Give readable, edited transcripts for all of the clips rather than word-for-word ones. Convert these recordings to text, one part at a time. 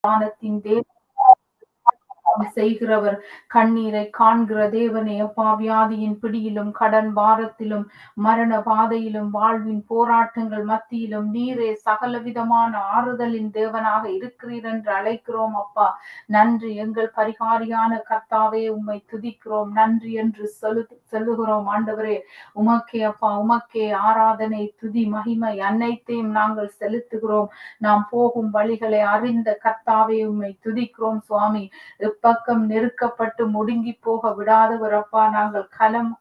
ஞானத்தின் செய்கிறவர், கண்ணீரை காண்கிற தேவனே அப்பா, வியாதியின் பிடியிலும் கடன் பாரத்திலும் மரண பாதையிலும் வாழ்வின் போராட்டங்கள் மத்தியிலும் நீரே சகலவிதமான ஆறுதலின் தேவனாக இருக்கிறீர் என்று அழைக்கிறோம் அப்பா. நன்றி எங்கள் பரிகாரியான கர்த்தாவே, உம்மை துதிக்கிறோம். நன்றி என்று சொல்லுகிறோம் ஆண்டவரே. உமக்கே அப்பா, உமக்கே ஆராதனை துதி மகிமை அனைத்தையும் நாங்கள் செலுத்துகிறோம். நாம் போகும் வழிகளை அறிந்த கர்த்தாவே, உம்மை துதிக்கிறோம் சுவாமி. பக்கம் நெருக்கப்பட்டு முடுங்கி போக விடாதவர் அப்பா. நாங்கள்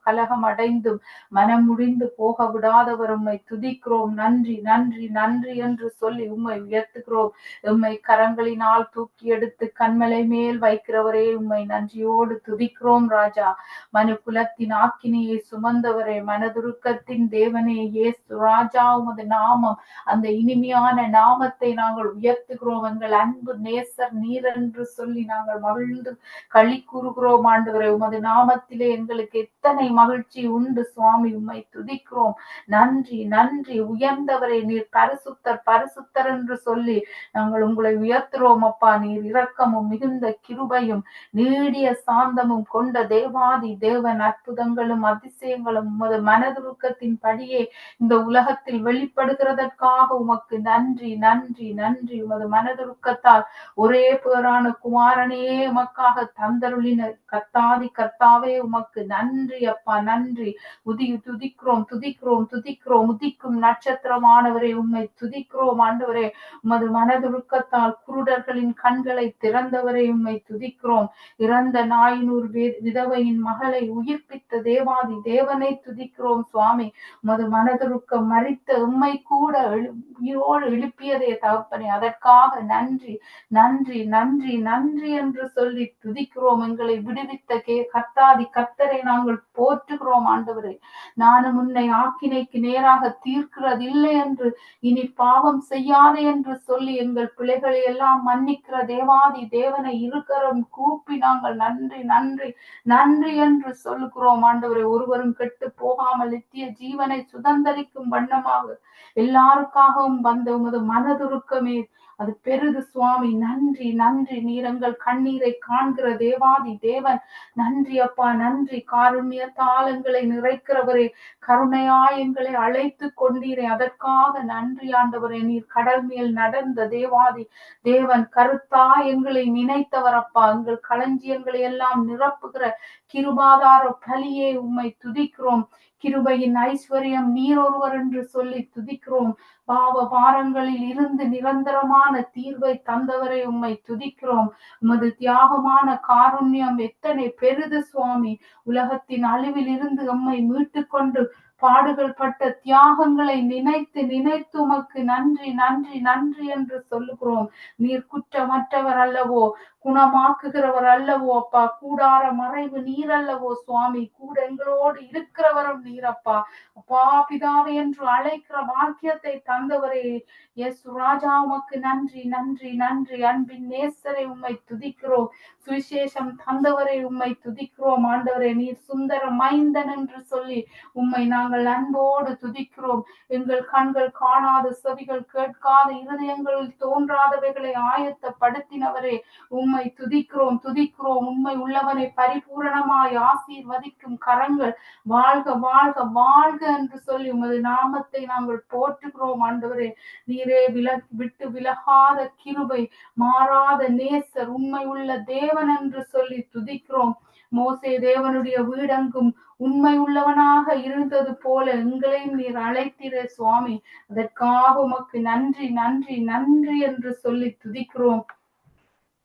கலகம் அடைந்தும் மனம் முடிந்து போக விடாதவர். உம்மை துதிக்கிறோம். நன்றி நன்றி நன்றி என்று சொல்லி உம்மை உயர்த்துகிறோம். உம்மை கரங்களினால் தூக்கி எடுத்து கண்மலை மேல் வைக்கிறவரே, உம்மை நன்றியோடு துதிக்கிறோம் ராஜா. மனு குலத்தின் ஆக்கினியை சுமந்தவரே, மனதுருக்கத்தின் தேவனே இயேசு ராஜா, உமது நாமம், அந்த இனிமையான நாமத்தை நாங்கள் உயர்த்துகிறோம். எங்கள் அன்பு நேசர் நீர் என்று சொல்லி நாங்கள் மகிழ்ந்து களி கூறுகிறோம் ஆண்டவரே. உமது நாமத்திலே எங்களுக்கு எத்தனை மகிழ்ச்சி உண்டு சுவாமி. உம்மை துதிக்கிறோம். நன்றி நன்றி. உயர்ந்தவரே, நீர் பரிசுத்தர் பரிசுத்தர் என்று சொல்லி நாங்கள் உங்களை உயர்த்துறோம் அப்பா. நீர் இரக்கமும் மிகுந்த கிருபையும் நீடிய சாந்தமும் கொண்ட தேவாதி தேவன். அற்புதங்களும் அதிசயங்களும் உமது மனதுருக்கத்தின் படியே இந்த உலகத்தில் வெளிப்படுகிறதற்காக உமக்கு நன்றி நன்றி நன்றி. உமது மனதுருக்கத்தால் ஒரே பேரான குமாரனே உமக்காக தந்தருளின கர்த்தாதி கர்த்தாவே, உமக்கு நன்றி அப்பா. நன்றி. துதிக்கிறோம் துதிக்கிறோம் துதிக்கிறோம். உதிக்கும் நட்சத்திரமானவரே, உம்மை துதிக்கிறோம் ஆண்டவரே. உமது மனதுருக்கத்தால் குருடர்களின் கண்களை திறந்தவரே, உம்மை துதிக்கிறோம். இறந்த நாயினூர் விதவையின் மகளை உயிர்ப்பித்த தேவாதி தேவனை துதிக்கிறோம் சுவாமி. உமது மனதுருக்கம் மரித்த உம்மை கூட உயிரோடு எழுப்பியதே தகப்பனே, அதற்காக நன்றி நன்றி நன்றி நன்றி என்று சொல்லி துதிக்கிறோம். எங்களை விடுவித்த கர்த்தாதி கர்த்தரை நாங்கள் போற்றுகிறோம் ஆண்டவரே. நானும் உன்னை ஆக்கினைக்கு நேராக தீர்க்கிறது இல்லை என்று, இனி பாவம் செய்யாதே என்று சொல்லி எங்கள் பிள்ளைகளை எல்லாம் மன்னிக்கிற தேவாதி தேவனை இருக்கரம் கூப்பி நாங்கள் நன்றி நன்றி நன்றி என்று சொல்லுகிறோம் ஆண்டவரே. ஒருவரும் கெட்டு போகாமல் நித்திய ஜீவனை சுதந்தரிக்கும் வண்ணமாக எல்லாருக்காகவும் வந்த உமது மனதுருக்கமே அது பெருது சுவாமி. நன்றி நன்றி. நீரங்கள் கண்ணீரை காண்கிற தேவாதி தேவன். நன்றி அப்பா நன்றி. காருண்ய தாளங்களை நிறைக்கிறவரே, கருணையாய் எங்களை அழைத்து கொண்டீரே, அதற்காக நன்றி ஆண்டவரே. நீர் கடல் மேல் நடந்த தேவாதி தேவன். கருத்தா எங்களை நினைத்தவர் அப்பா. எங்கள் களஞ்சியங்களை எல்லாம் நிரப்புகிற கிருபாதார பலியே, உம்மை துதிக்கிறோம். கிருபையின் ஐஸ்வர்யம் நீர் ஒருவர் என்று சொல்லி துதிக்கிறோம். பாவ பாரங்களில் இருந்து நிரந்தரமான தீர்வை தந்தவரை உம்மை துதிக்கிறோம். உமது தியாகமான காருண்யம் எத்தனை பெரிது சுவாமி. உலகத்தின் அழிவில் இருந்து உம்மை மீட்டு கொண்டு பாடுகள் பட்ட தியாகங்களை நினைத்து நினைத்து உமக்கு நன்றி நன்றி நன்றி என்று சொல்லுகிறோம். நீர் குற்றமற்றவர் அல்லவோ, குணமாக்குகிறவர் அல்லவோ அப்பா. கூடார மறைவு நீர் அல்லவோ சுவாமி. கூட எங்களோடு இருக்கிறவரும் நீரப்பா. அப்பா பிதாவே என்று அழைக்கிற வாக்கியத்தை தந்தவரே இயேசு ராஜா, உமக்கு நன்றி நன்றி நன்றி. அன்பின் நேசரை உம்மை துதிக்கிறோம். சுவிசேஷம் தந்தவரை உம்மை துதிக்கிறோம் ஆண்டவரே. நீர் சுந்தர மைந்தன் என்று சொல்லி உம்மை நாங்கள் அன்போடு துதிக்கிறோம். எங்கள் கண்கள் காணாத, செவிகள் கேட்காத, இருதயங்களில் தோன்றாதவைகளை ஆயத்தப்படுத்தினவரே, உம்மை துதிக்கிறோம் துதிக்கிறோம். உண்மை உள்ளவனை பரிபூரணமாய் ஆசீர்வதிக்கும் கரங்கள் வாழ்க வாழ்க வாழ்க என்று சொல்லி உமது நாமத்தை நாங்கள் போற்றுகிறோம் ஆண்டவரே. நீரே விட்டு விலகாத கிருபை, மாறாத நேசர், உண்மை உள்ள தேவன் என்று சொல்லி துதிக்கிறோம். மோசே தேவனுடைய வீடெங்கும் உண்மை உள்ளவனாக இருந்தது போல எங்களையும் நீர் அழைத்தீரே சுவாமி. அதற்காக உமக்கு நன்றி நன்றி நன்றி என்று சொல்லி துதிக்கிறோம்.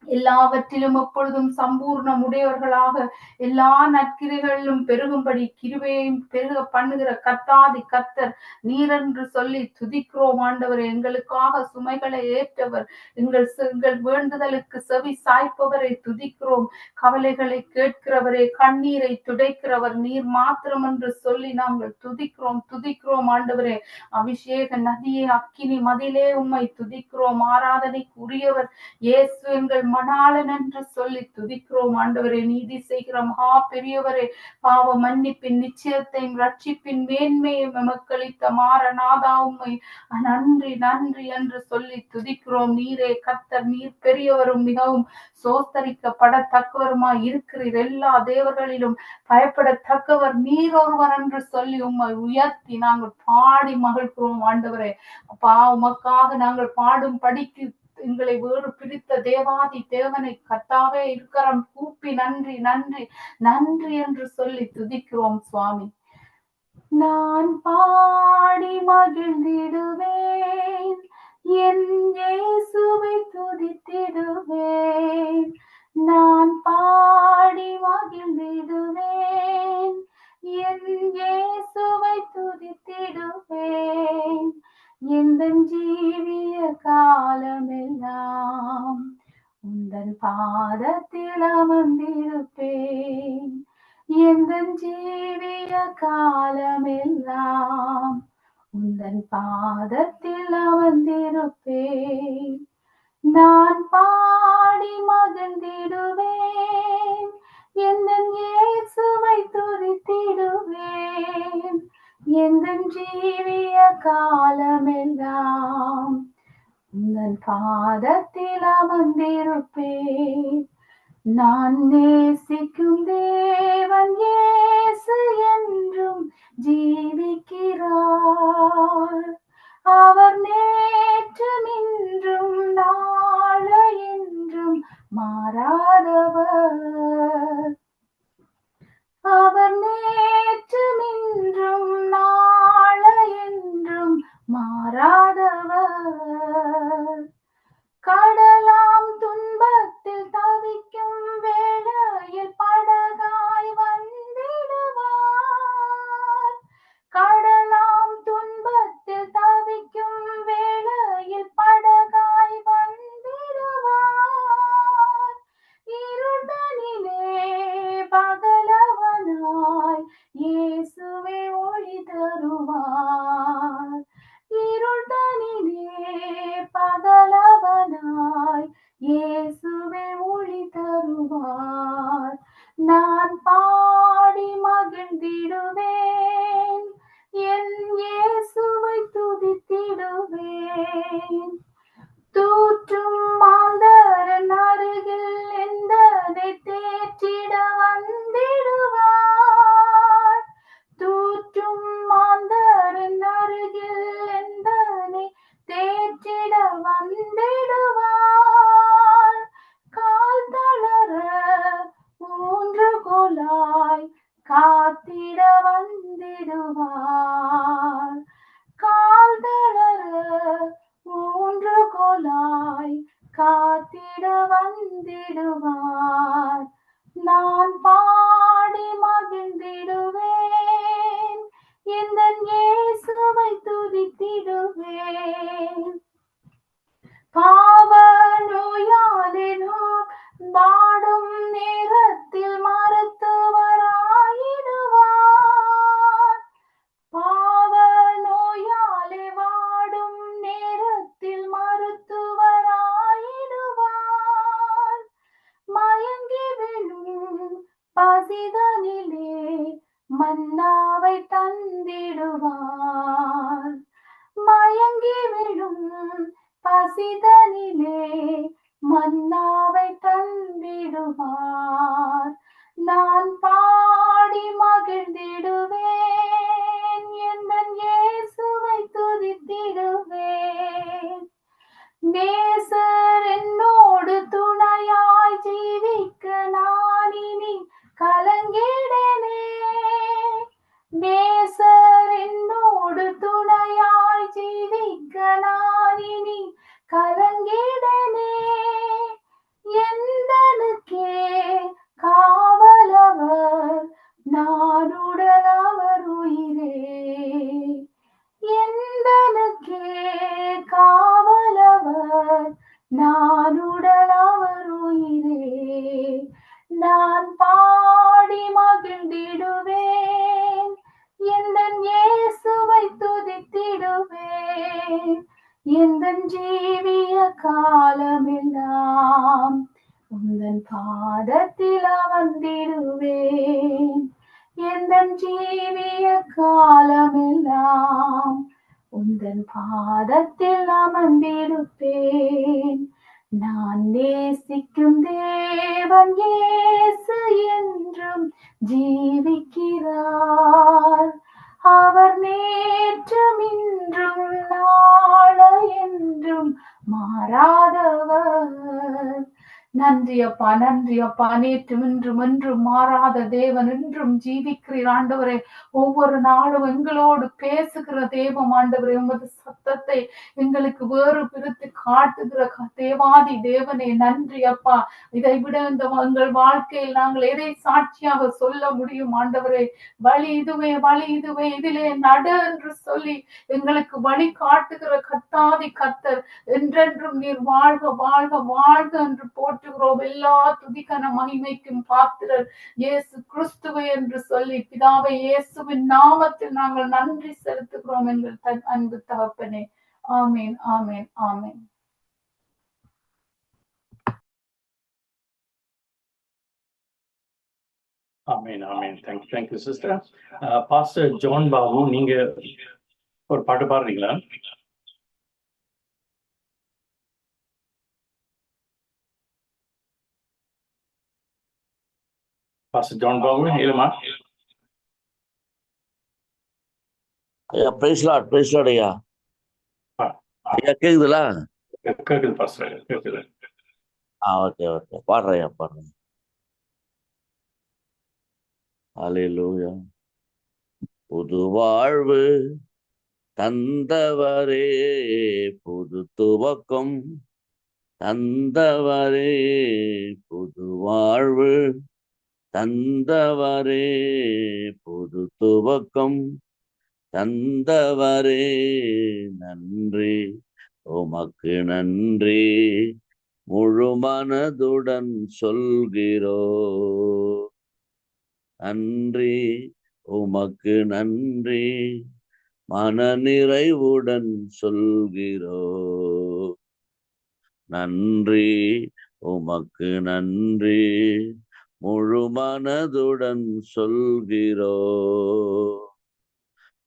எல்லாவற்றிலும் எப்பொழுதும் சம்பூர்ணம் உடையவர்களாக எல்லா நற்கிரைகளிலும் பெருகும்படி கிருபையையும் பெருக பண்ணுகிற கர்த்தாதி கர்த்தர் நீரென்று சொல்லி துதிக்கிறோம் ஆண்டவரே. எங்களுக்காக சுமைகளை ஏற்றவர், எங்கள் வேண்டுதலுக்கு செவி சாய்ப்பவரை துதிக்கிறோம். கவலைகளை கேட்கிறவரே, கண்ணீரை துடைக்கிறவர் நீர் மாத்திரம் என்று சொல்லி நாங்கள் துதிக்கிறோம் துதிக்கிறோம் ஆண்டவரே. அபிஷேக நதியே, அக்கினி மதிலே உம்மை துதிக்கிறோம். ஆராதனைக்கு உரியவர் இயேசு எங்கள் மணாளன் என்று சொல்லி துதிக்கிறோம். ஆண்டவரே, நீதி செய்கிற மகா பெரியவரே, பாவ மன்னிப்பின் நிச்சயத்தையும் ரட்சிப்பின் மேன்மையும் எமக்களித்த மாறநாதா, உம்மை நன்றி நன்றி என்று சொல்லி துதிக்கிறோம். நீரே கர்த்தர், நீர் பெரியவரும் மிகவும் சோஸ்தரிக்கப்படத்தக்கவருமாய் இருக்கிறீர். எல்லா தேவர்களிலும் பயப்படத்தக்கவர் நீர் ஒருவர் என்று சொல்லி உம்மை உயர்த்தி நாங்கள் பாடி மகிழ்கிறோம். ஆண்டவரே அப்பா, உமக்காக நாங்கள் பாடும் படிக்கு எங்களை வேறு பிரித்த தேவாதி தேவனை கர்த்தாவே இருக்கரம் கூப்பி நன்றி நன்றி நன்றி என்று சொல்லி துதிக்கிறோம் சுவாமி. நான் பாடி மகிழ்ந்திடுவேன், என் இயேசுவை துதித்திடுவேன். நான் பாடி மகிழ்ந்திடுவேன், என் இயேசுவை துதித்திடுவேன். எந்தன் ஜீவிய காலமெல்லாம் உந்தன் பாதத்தில் அமர்ந்திருப்பேன். எந்தன் ஜீவிய காலமெல்லாம் உந்தன் பாதத்தில் அமர்ந்திருப்பேன். நான் பாடி மகிழ்ந்திடுவேன், எந்தன் இயேசுவை துதித்திடுவேன். எந்தன் ஜீவிய காலமெல்லாம் உந்தன் பாதத்தில் அமர்ந்திருப்பேன். நான் நேசிக்கும் தேவன் இயேசு என்றும் ஜீவிக்கிறார். அவர் நேற்றும் இன்றும் நாளை என்றும் மாறாதவர். அவர் நேற்றும் இன்றும் நாளை என்றும் மாறாதவர். கடலாம் துன்பத்தில் தவிக்கும் வேளையில் படகாய் வந்திடுவார். கடலாம் துன்பத்தில் தவிக்கும் வேளையில் படகாய் வந்திடுவார். இருதனிலே பகலவனாய் இயேசுவே ஒளி தருவார். இருதனிலே பகலவனாய் இயேசுவே ஒளி தருவார். நான் பாடி மகிழ்ந்திடுவேன், என் இயேசுவை துதித்திடுவேன். தூற்றும் மாந்தரன் அருகில் எந்தனை தேற்றிட வந்திடுவார். தூற்றும் மாந்தரன் அருகில் எந்தனை தேற்றிட வந்திடுவார். கால் தளர ஊன்றுகோலாய் காத்திட வந்திடுவார். கால் தளர ஊன்றுகோலாய் காத்திட வந்திடுவார். நான் பாடி மகிழ்ந்திடுவேன், எந்தன் இயேசுவை துதித்திடுவேன். பாவ நோயாளினோ பாடும் நேரத்தில் மருத்துவராயிடுவார். பாவ நோயாளி வாடும் நேரத்தில் மருத்துவராயிடுவார். மயங்கி விழும் பசிதனிலே மன்னாவை தந்திடுவார். மயங்கி விழும் பசிதனிலே மன்னாவை தந்திடுவார். நான் பாடி மகிழ்ந்திடுவேன், எந்தன் இயேசுவை துதித்திடுவேன். நேசர் என்னோடு துணையாய் ஜீவிக்க நான் இனி கலங்கிடனே. நேசர் என்னோடு துணையாய் ஜீவிக்க நான் இனி கலங்கிடனே. எந்தனுக்கே காவலவர் உந்தன் பாதத்தில் அமர்ந்திடுவேன் எந்தன் ஜீவிய காலமெல்லாம் உந்தன் பாதத்தில் அமர்ந்திருப்பேன். நான் நேசிக்கும் தேவன் இயேசு என்றும் ஜீவிக்கிறார். அவர் நேற்றும் இன்றும் நாளை என்றும் மாறாதவர். நன்றி அப்பா, நன்றி அப்பா. நேற்றும் இன்றும் என்றும் மாறாத தேவன், என்றும் ஜீவிக்கிறீர் ஆண்டவரே. ஒவ்வொரு நாளும் எங்களோடு பேசுகிற தேவம் ஆண்டவரே. உமது சத்தத்தை எங்களுக்கு வேறு பிரித்து காட்டுகிற தேவாதி தேவனே, நன்றி அப்பா. இதை விட இந்த எங்கள் வாழ்க்கையில் நாங்கள் எதை சாட்சியாக சொல்ல முடியும் ஆண்டவரே? வழி இதுவே, வழி இதுவே, இதிலே நடு என்று சொல்லி எங்களுக்கு வழி காட்டுகிற கர்த்தாதி கர்த்தர். என்றென்றும் நீர் வாழ்க வாழ்க வாழ்க என்று போற்றுகிறோம். எல்லா துதிக்கன மகிமைக்கும் பாத்திரர் இயேசு கிறிஸ்துவை என்று சொல்லி பிதாவை இயேசுவின் நாமத்தில் நாங்கள் நன்றி செலுத்துகிறோம் எங்கள் அன்பு தகப்பனே. ஆமேன், ஆமேன், ஆமேன். ஆமேன், ஆமேன். Thank you sister. Pastor John Babu, நீங்க ஒரு பாட்டு பாடுறீங்களா? பாஸ்டர் ஜான் பாபு, இல்லமா? ஐயா, பிரைஸ் லார்ட், பிரைஸ் லார்ட் ஐயா. ஐயா கேக்குதுல? கேக்குது பாஸ்டர், கேக்குது. ஓகே ஓகே, பாடுறேன் ஐயா, பாடுறேன். ஹல்லேலூயா. புது வாழ்வு தந்தவரே, புது துவக்கம் தந்தவரே, புது வாழ்வு தந்தவரே, புது துவக்கம் தந்தவரே, நன்றி உமக்கு நன்றி முழு மனதுடன் சொல்கிறோ. நன்றி உமக்கு நன்றி மன நிறைவுடன் சொல்கிறோ. நன்றி உமக்கு நன்றி முழு மனதுடன் சொல்கிறோ.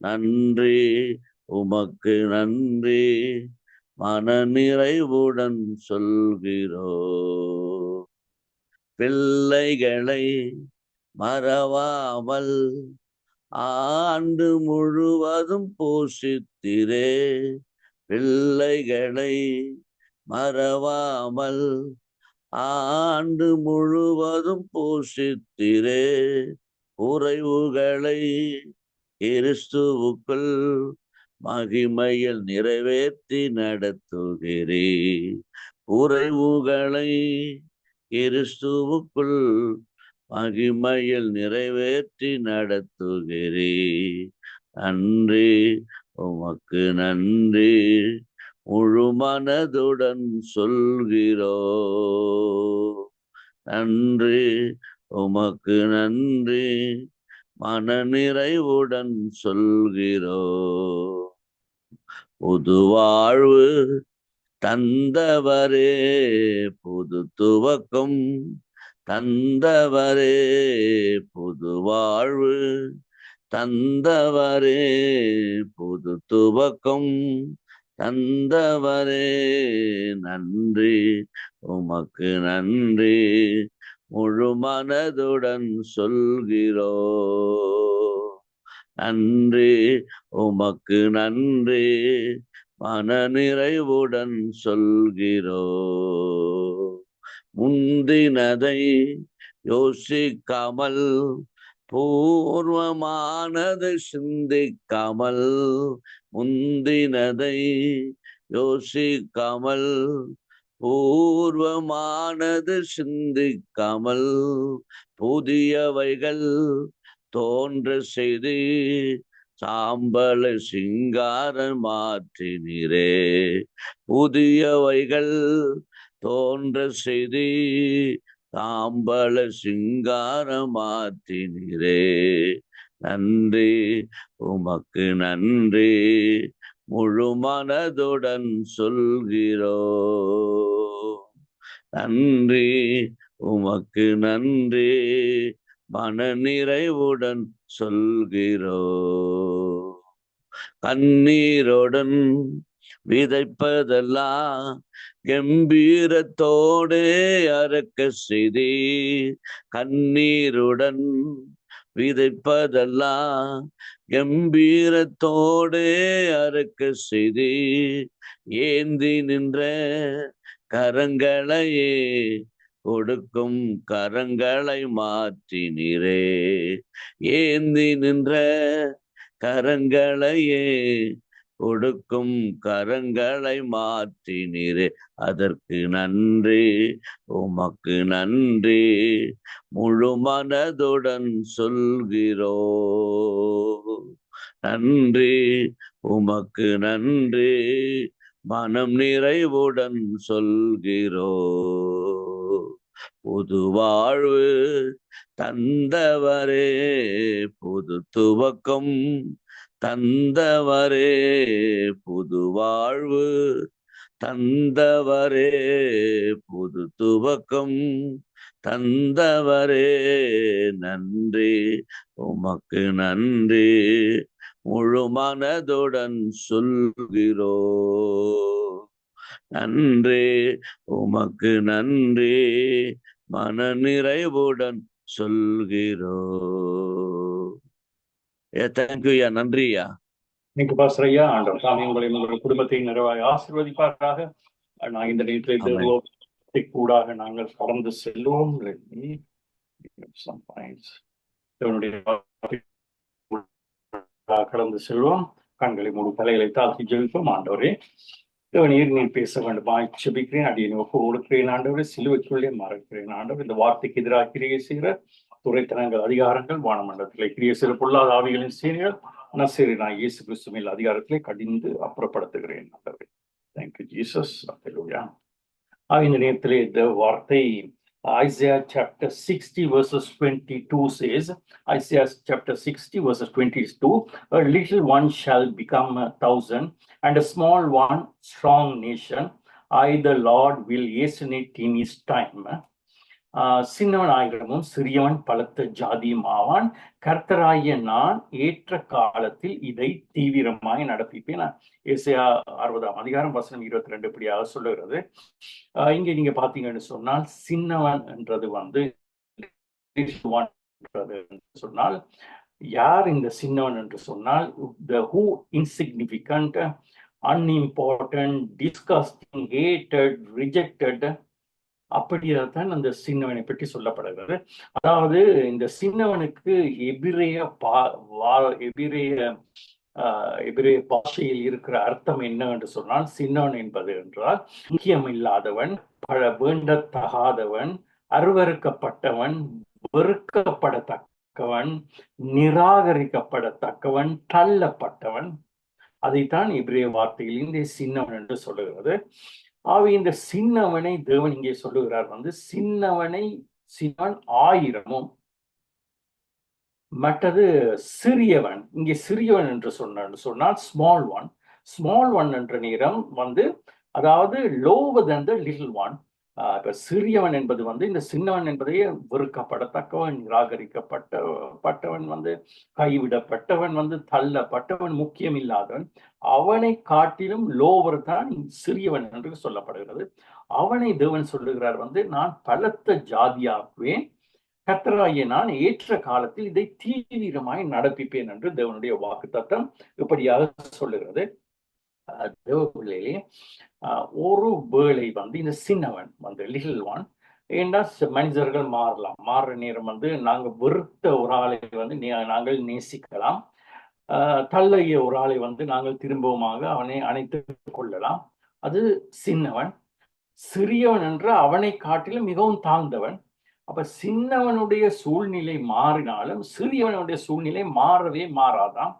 நன்றி உமக்கு நன்றி மன நிறைவுடன் சொல்கிறோ. பிள்ளைகளை மறவாமல் ஆண்டு முழுவதும் போஷித்திரே. பிள்ளைகளை மறவாமல் ஆண்டு முழுவதும் போஷித்திரே. உறைவுகளை கிறிஸ்துவுக்குள் மகிமையில் நிறைவேற்றி நடத்துகிறே. உறைவுகளை கிறிஸ்துவுக்குள் மகிமையில் நிறைவேற்றி நடத்துகிறே. நன்றி உமக்கு நன்றி முழு மனதுடன் சொல்கிறோ. நன்றி உமக்கு நன்றி மன நிறைவுடன் சொல்கிறோ. புது வாழ்வு தந்தவரே, புது துவக்கம் தந்தவரே, புது வாழ்வு தந்தவரே, புது துவக்கம் தந்தவரே. நன்றி உமக்கு நன்றி முழு மனதுடன் சொல்கிறோ. நன்றி உமக்கு நன்றி மன நிறைவுடன் சொல்கிறோ. முந்தினதை யோசிக்காமல் பூர்வமானதை சிந்திக்காமல், முந்தினதை யோசிக்காமல் பூர்வமானது சிந்திக்காமல், புதியவைகள் தோன்ற செய்து சாம்பலை சிங்காரம் மாற்றினீரே. புதியவைகள் தோன்ற செய்து சாம்பல சிங்காரம் மாற்றினீரே. நன்றி உமக்கு நன்றி முழு மனதுடன் சொல்கிறோ. நன்றி உமக்கு நன்றி மன நிறைவுடன் சொல்கிறோ. கண்ணீருடன் விதைப்பதெல்லாம் கம்பீரத்தோடே அறுக்க செய்தி. கண்ணீருடன் விதைப்பதெல்லாம் கம்பீரத்தோடே அறுக்க செய்தி. ஏந்தி நின்ற கரங்களையே கொடுக்கும் கரங்களை மாற்றினீரே. ஏந்தி நின்ற கரங்களையே கொடுக்கும் கரங்களை மாற்றினீரே. அதற்கு நன்றி உமக்கு நன்றி முழு மனதுடன் சொல்கிறோ. நன்றி உமக்கு நன்றி மனம் நிறைவுடன் சொல்கிறோ. புது வாழ்வு தந்தவரே, புது துவக்கம் தந்தவரே, புது வாழ்வு தந்தவரே, புது துவக்கம் தந்தவரே. நன்றி உமக்கு நன்றி முழு மனதுடன் சொல்கிறோ. நன்றி உமக்கு நன்றி மன நிறைவுடன் சொல்கிறோ. தேங்க்யூயா, நன்றியா. நீங்க பாஸ்ரையா. ஆண்டவர் சாமி உங்களை உங்களுடைய குடும்பத்தை நிறைவாக ஆசீர்வதிப்பார்களாக. நான் இந்த நேரத்தை கூடாக நாங்கள் கடந்து செல்வோம். கடந்து செல்வோம். கண்களை மூடு, தலைகளை தாழ்த்தி ஜெபிப்போம். ஆண்டவரே, நீர் பேச வேண்டுமா ஜெபிக்கிறேன். அடியை ஒப்பு கொடுக்கிறேன் ஆண்டவரே. சிலுவைக்குள்ளே மறைக்கிறேன் ஆண்டவர். இந்த வார்த்தைக்கு எதிராக கிரியை செய்கிற துறைத்தனங்கள், அதிகாரங்கள், வானமண்டலத்திலே கிரியை செய்கிற பொல்லாத ஆவிகளின் செய்திகள் நசீர் நான் இயேசு கிறிஸ்துவின் அதிகாரத்திலே கடிந்து அப்புறப்படுத்துகிறேன் ஆண்டவரே. Thank you Jesus. அல்லேலூயா. இந்த நேரத்திலே இந்த வார்த்தை Isaiah chapter 60 verses 22 says, Isaiah chapter 60 verses 22, a little one shall become 1,000 and a small one strong nation. I the Lord will hasten it in his time. சின்னவன் ஆயிரமும் சிறியவன் பலத்த ஜாதியும் ஆவான். கர்த்தராகிய நான் ஏற்ற காலத்தில் இதை தீவிரமாய் நடப்பிப்பேன். ஏசாயா 60ஆம் அதிகாரம் வசனம் 22 இப்படியாக சொல்லுகிறது. இங்க நீங்க பாத்தீங்கன்னு சொன்னால் சின்னவன் என்றது சொன்னால் யார் இந்த சின்னவன் என்று சொன்னால் the who insignificant, unimportant, disgusting, hated, rejected, அப்படியாதான் அந்த சின்னவனை பற்றி சொல்லப்படுகிறது. அதாவது இந்த சின்னவனுக்கு எபிரேய பாஷையில் இருக்கிற அர்த்தம் என்ன என்று சொன்னால், சின்னவன் என்பது என்றால் முக்கியமில்லாதவன், வேண்டத்தகாதவன், அருவருக்கப்பட்டவன், வெறுக்கப்படத்தக்கவன், நிராகரிக்கப்படத்தக்கவன், தள்ளப்பட்டவன். அதைத்தான் எபிரேய வார்த்தையில் இந்த சின்னவன் என்று சொல்லுகிறது. இந்த சின்னவனை தேவன் இங்கே சொல்லுகிறார் சின்னவன் 1000 மற்றது சிறியவன். இங்கே சிறியவன் என்று சொன்னால் ஸ்மால் ஒன் என்ற நேரம் அதாவது lower than the little one. இப்ப சிறியவன் என்பது இந்த சின்னவன் என்பதையே வெறுக்கப்படத்தக்கவன், நிராகரிக்கப்பட்டவன், கைவிடப்பட்டவன், தள்ளப்பட்டவன், முக்கியம் இல்லாதவன், அவனை காட்டிலும் லோவர் தான் சிறியவன் என்று சொல்லப்படுகிறது. அவனை தேவன் சொல்லுகிறார் நான் பலத்த ஜாதியாக்குவேன், கர்த்தராகிய நான் ஏற்ற காலத்தில் இதை தீவிரமாய் நடப்பிப்பேன் என்று தேவனுடைய வாக்குத்தத்தம் இப்படியாக சொல்லுகிறது. தேவப்பிள்ளையிலே ஒரு வேளை இந்த சின்னவன் லிட்டில் ஒன் ஏன்னா மனிதர்கள் மாறலாம். மாறுற நேரம் நாங்கள் வெறுத்த ஒரு ஆளை நாங்கள் நேசிக்கலாம். தள்ளைய ஒரு ஆளை நாங்கள் திரும்பவுமாக அவனை அணைத்துக் கொள்ளலாம். அது சின்னவன். சிறியவன் என்று அவனை காட்டிலும் மிகவும் தாழ்ந்தவன். அப்ப சின்னவனுடைய சூழ்நிலை மாறினாலும் சிறியவனுடைய சூழ்நிலை மாறவே மாறாதான்.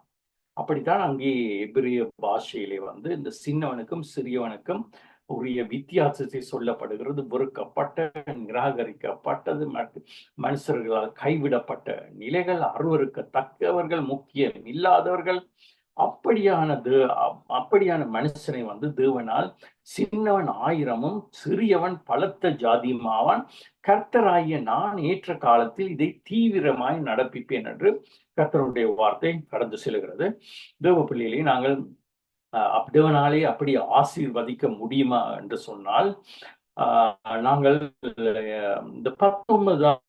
அப்படித்தான் அங்கே எபிரேய பாஷையிலே இந்த சின்னவனுக்கும் சிறியவனுக்கும் உரிய வித்தியாசத்தை சொல்லப்படுகிறது. வெறுக்கப்பட்ட, நிராகரிக்கப்பட்டது, மனுஷர்களால் கைவிடப்பட்ட நிலைகள், அருவருக்கத்தக்கவர்கள், முக்கியம் இல்லாதவர்கள், அப்படியான மனுஷனை வந்து தேவனால் சின்னவன் 1000 சிறியவன் பலத்த ஜாதியுமாவான், கர்த்தராகிய நான் ஏற்ற காலத்தில் இதை தீவிரமாய் நடப்பிப்பேன் என்று கர்த்தருடைய வார்த்தை கடந்து செல்கிறது. தேவ பிள்ளைகளை நாங்கள் தேவனாலே அப்படி ஆசீர்வதிக்க முடியுமா என்று சொன்னால், நாங்கள் இந்த 19ஆம்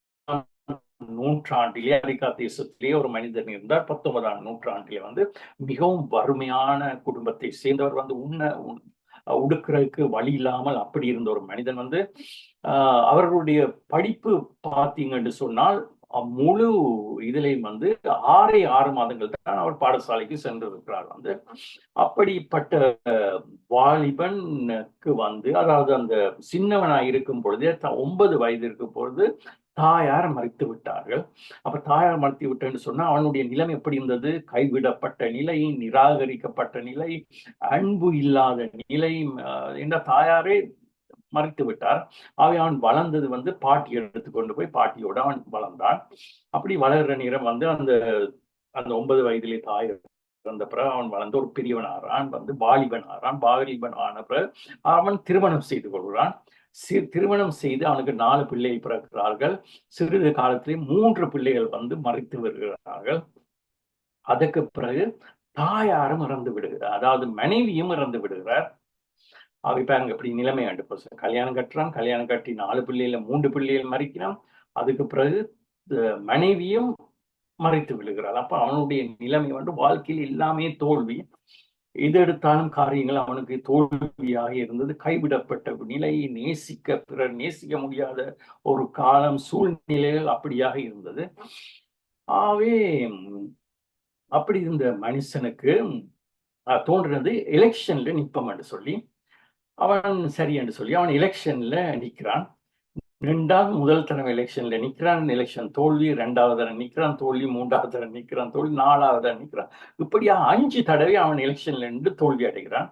நூற்றாண்டிலே அமெரிக்கா தேசத்திலே ஒரு மனிதன் இருந்தார். 19ஆம் நூற்றாண்டிலே வந்து மிகவும் வறுமையான குடும்பத்தை சேர்ந்தவர், வந்து உடுக்கிறதுக்கு வழி இல்லாமல் அப்படி இருந்த ஒரு மனிதன் வந்து அவர்களுடைய படிப்பு பார்த்தீங்கன்னு சொன்னால் முழு இதுலையும் வந்து 6 மாதங்கள் தான் அவர் பாடசாலைக்கு சென்றிருக்கிறார். வந்து அப்படிப்பட்ட வாலிபனுக்கு வந்து, அதாவது அந்த சின்னவனாய் இருக்கும் பொழுதே 9 வயது இருக்கும் பொழுது தாயார் மறித்து விட்டார்கள். அப்ப தாயார் மறித்து விட்டேன்னு சொன்னா அவனுடைய நிலைமை எப்படி இருந்தது? கைவிடப்பட்ட நிலை, நிராகரிக்கப்பட்ட நிலை, அன்பு இல்லாத நிலை. என்ற தாயாரே மறித்து விட்டார். அவன் வளர்ந்தது வந்து பாட்டி எடுத்துக்கொண்டு போய் பாட்டியோட அவன் வளர்ந்தான். அப்படி வளர்ற நேரம் வந்து அந்த 9 வயதிலே தாய் இறந்த பிறகு அவன் வளர்ந்து ஒரு பெரியவன் ஆறான், வந்து வாலிபன் ஆன பிறகு அவன் திருமணம் செய்து கொள்கிறான். திருமணம் செய்து அவனுக்கு 4 பிள்ளைகள் பிறக்கிறார்கள். சிறிது காலத்திலே 3 பிள்ளைகள் வந்து மறித்து வருகிறார்கள். அதற்கு பிறகு தாயாரும் இறந்து விடுகிறார், அதாவது மனைவியும் இறந்து விடுகிறார். இப்ப அங்க இப்படி நிலைமை ஆண்டு கல்யாணம் கட்டுறான், கல்யாணம் கட்டி 4 பிள்ளைகள் 3 பிள்ளைகள் மறிக்கிறான். அதுக்கு பிறகு மனைவியும் மறித்து விடுகிறாள். அப்ப அவனுடைய நிலைமை வந்து வாழ்க்கையில் எல்லாமே தோல்வி, எது எடுத்தாலும் காரியங்கள் அவனுக்கு தோல்வியாக இருந்தது. கைவிடப்பட்ட நிலை, பிறர் நேசிக்க முடியாத ஒரு காலம், சூழ்நிலைகள் அப்படியாக இருந்தது. ஆகவே அப்படி இருந்த மனுஷனுக்கு தோன்றினது எலெக்ஷன்ல நிற்பம் என்று சொல்லி, அவன் சரி என்று சொல்லி அவன் எலெக்ஷன்ல நிற்கிறான். முதல் தடவை எலெக்ஷன்ல நிற்கிறான், எலெக்ஷன் தோல்வி. 2வது தடவை நிற்கிறான், தோல்வி. 3வது தடவை நிற்கிறான், தோல்வி. 4வது தடவை நிற்கிறான். இப்படியா 5 தடவை அவன் எலெக்ஷன்ல நின்று தோல்வி அடைகிறான்.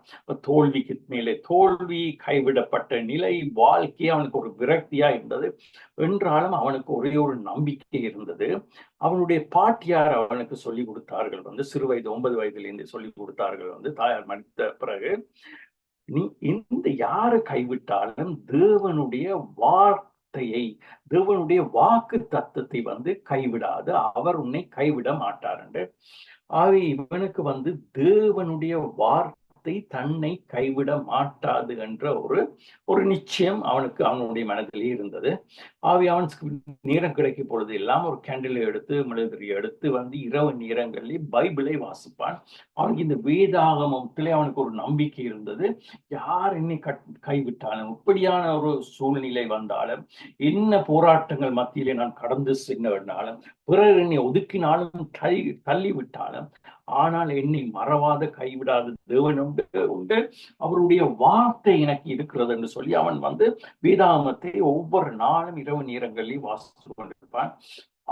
தோல்விக்கு மேலே தோல்வி, கைவிடப்பட்ட நிலை, வாழ்க்கை அவனுக்கு ஒரு விரக்தியா இருந்தது. என்றாலும் அவனுக்கு ஒரே ஒரு நம்பிக்கை இருந்தது. அவனுடைய பாட்டியார் அவனுக்கு சொல்லிக் கொடுத்தார்கள், வந்து சிறு வயது 9 வயதிலிருந்து சொல்லிக் கொடுத்தார்கள், வந்து தாயார் மறித்த பிறகு, நீ இந்த யாரை கைவிட்டாலும் தேவனுடைய தேவனுடைய வாக்கு தத்தத்தை வந்து கைவிடாது, அவர் உன்னை கைவிட மாட்டார் என்று. இவனுக்கு வந்து தேவனுடைய வார்த்தை தன்னை கைவிட மாட்டாது என்ற ஒரு நிச்சயம் அவனுடைய மனதிலே இருந்தது. அவனுக்கு நேரம் கிடைக்கும் பொழுது எல்லாம் ஒரு கேண்டிலை எடுத்து, மெழுகுதிரியை எடுத்து வந்து இரவு நேரங்களில் பைபிளை வாசிப்பான். அவனுக்கு இந்த வேதாகமத்திலே அவனுக்கு ஒரு நம்பிக்கை இருந்தது. யார் என்னை கைவிட்டாலும், இப்படியான ஒரு சூழ்நிலை வந்தாலும், என்ன போராட்டங்கள் மத்தியிலே நான் கடந்து சென்றனாலும், பிறர் என்னை ஒதுக்கினாலும் தள்ளி விட்டாலும், ஆனால் என்னை மறவாத கைவிடாத தேவன் உண்டு, அவருடைய வார்த்தை எனக்கு இருக்கிறது என்று சொல்லி அவன் வந்து வேதாகமத்தை ஒவ்வொரு நாளும் இரவு நேரங்களில் வாசித்து கொண்டிருப்பான்.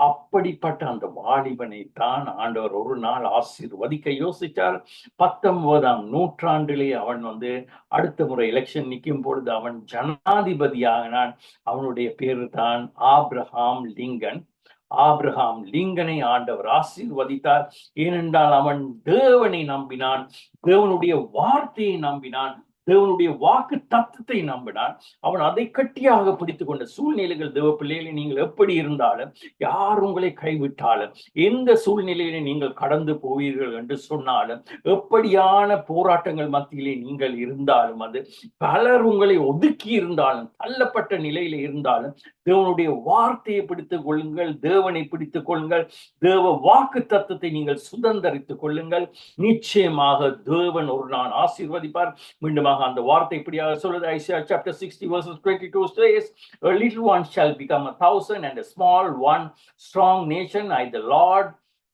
அப்படிப்பட்ட அந்த வாலிபனை தான் ஆண்டவர் ஒரு நாள் ஆசீர்வதிக்க யோசித்தார். 19ஆம் நூற்றாண்டிலே அவன் வந்து அடுத்த முறை எலெக்ஷன் நிற்கும் பொழுது அவன் ஜனாதிபதியாகினான். அவனுடைய பேரு தான் ஆப்ரஹாம் லிங்கன். ஆப்ரஹாம் லிங்கனை ஆண்டவர் ஆசீர்வதித்தார். ஏனென்றால் அவன் தேவனை நம்பினான், தேவனுடைய வார்த்தையை நம்பினான், தேவனுடைய வாக்கு தத்துவத்தை நம்பினான். அவன் அதை கட்டியாக பிடித்துக் கொண்ட சூழ்நிலைகள், தேவ பிள்ளைகளை நீங்கள் எப்படி இருந்தாலும், யார் உங்களை கைவிட்டாலும், எந்த சூழ்நிலையில நீங்கள் கடந்து போவீர்கள் என்று சொன்னாலும், எப்படியான போராட்டங்கள் மத்தியிலே நீங்கள் இருந்தாலும், அது பலர் உங்களை ஒதுக்கி இருந்தாலும், தள்ளப்பட்ட நிலையில இருந்தாலும், தேவனுடைய வார்த்தையை பிடித்துக் கொள்ளுங்கள், தேவனை பிடித்துக் கொள்ளுங்கள், தேவ வாக்கு தத்துவத்தை நீங்கள் சுதந்திரித்துக் கொள்ளுங்கள். நிச்சயமாக தேவன் ஒரு நாள் ஆசீர்வதிப்பார். மீண்டும் அந்த வார்த்தை இப்படியாக சொல்லுது. Isaiah chapter 60 verses 22 says, a little one shall become 1,000 and a small one strong nation. The Lord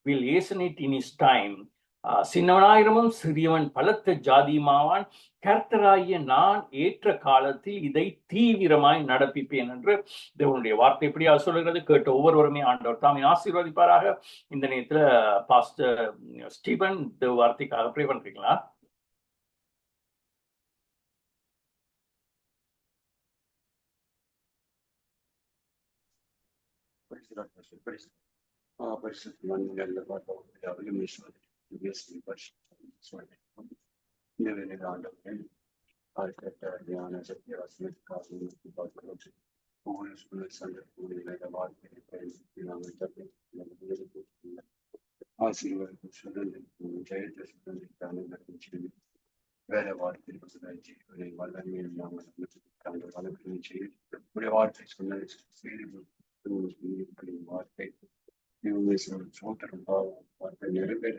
will hasten it in his time. சின்னவனாயிரமும் சிறியவன் பலத்த ஜாதியுமாவான், கர்த்தராகிய நான் ஏற்ற காலத்தில் இதை தீவிரமாய் நடப்பிப்பேன் என்று தேவனுடைய வார்த்தை இப்படியா சொல்லுகிறது. கேட்ட ஒவ்வொருவருமே ஆண்டவர் தாமே ஆசீர்வதிப்பாராக. இந்த நேரத்துல பாஸ்டர் ஸ்டீபன் தேவ வார்த்தைக்காக ப்ரே பண்றீங்களா? இயேசுவை பரிசுத்தம் இந்த வேலையில் ஆண்டவர்கள் ஆழ்கட்ட ஞான சத்திய வசனத்துக்காக நோக்கி பார்க்கிறோம். ஒவ்வொரு சூழல் சந்தர்ப்பங்களில் வாழ்க்கையை பயன்படுத்தி நாங்கள் தப்பி ஆசீர்வாதம் சுதந்திரம் ஜெயத்தை சுதந்திரத்தை வேலை வார்த்தை செய்வதை வல்லமையை நாங்கள் அந்த வழக்குகளை செய்ய வார்த்தை சொன்னதை செய்து வார்த்தை சோதரம் வார்த்தை நிறைவேற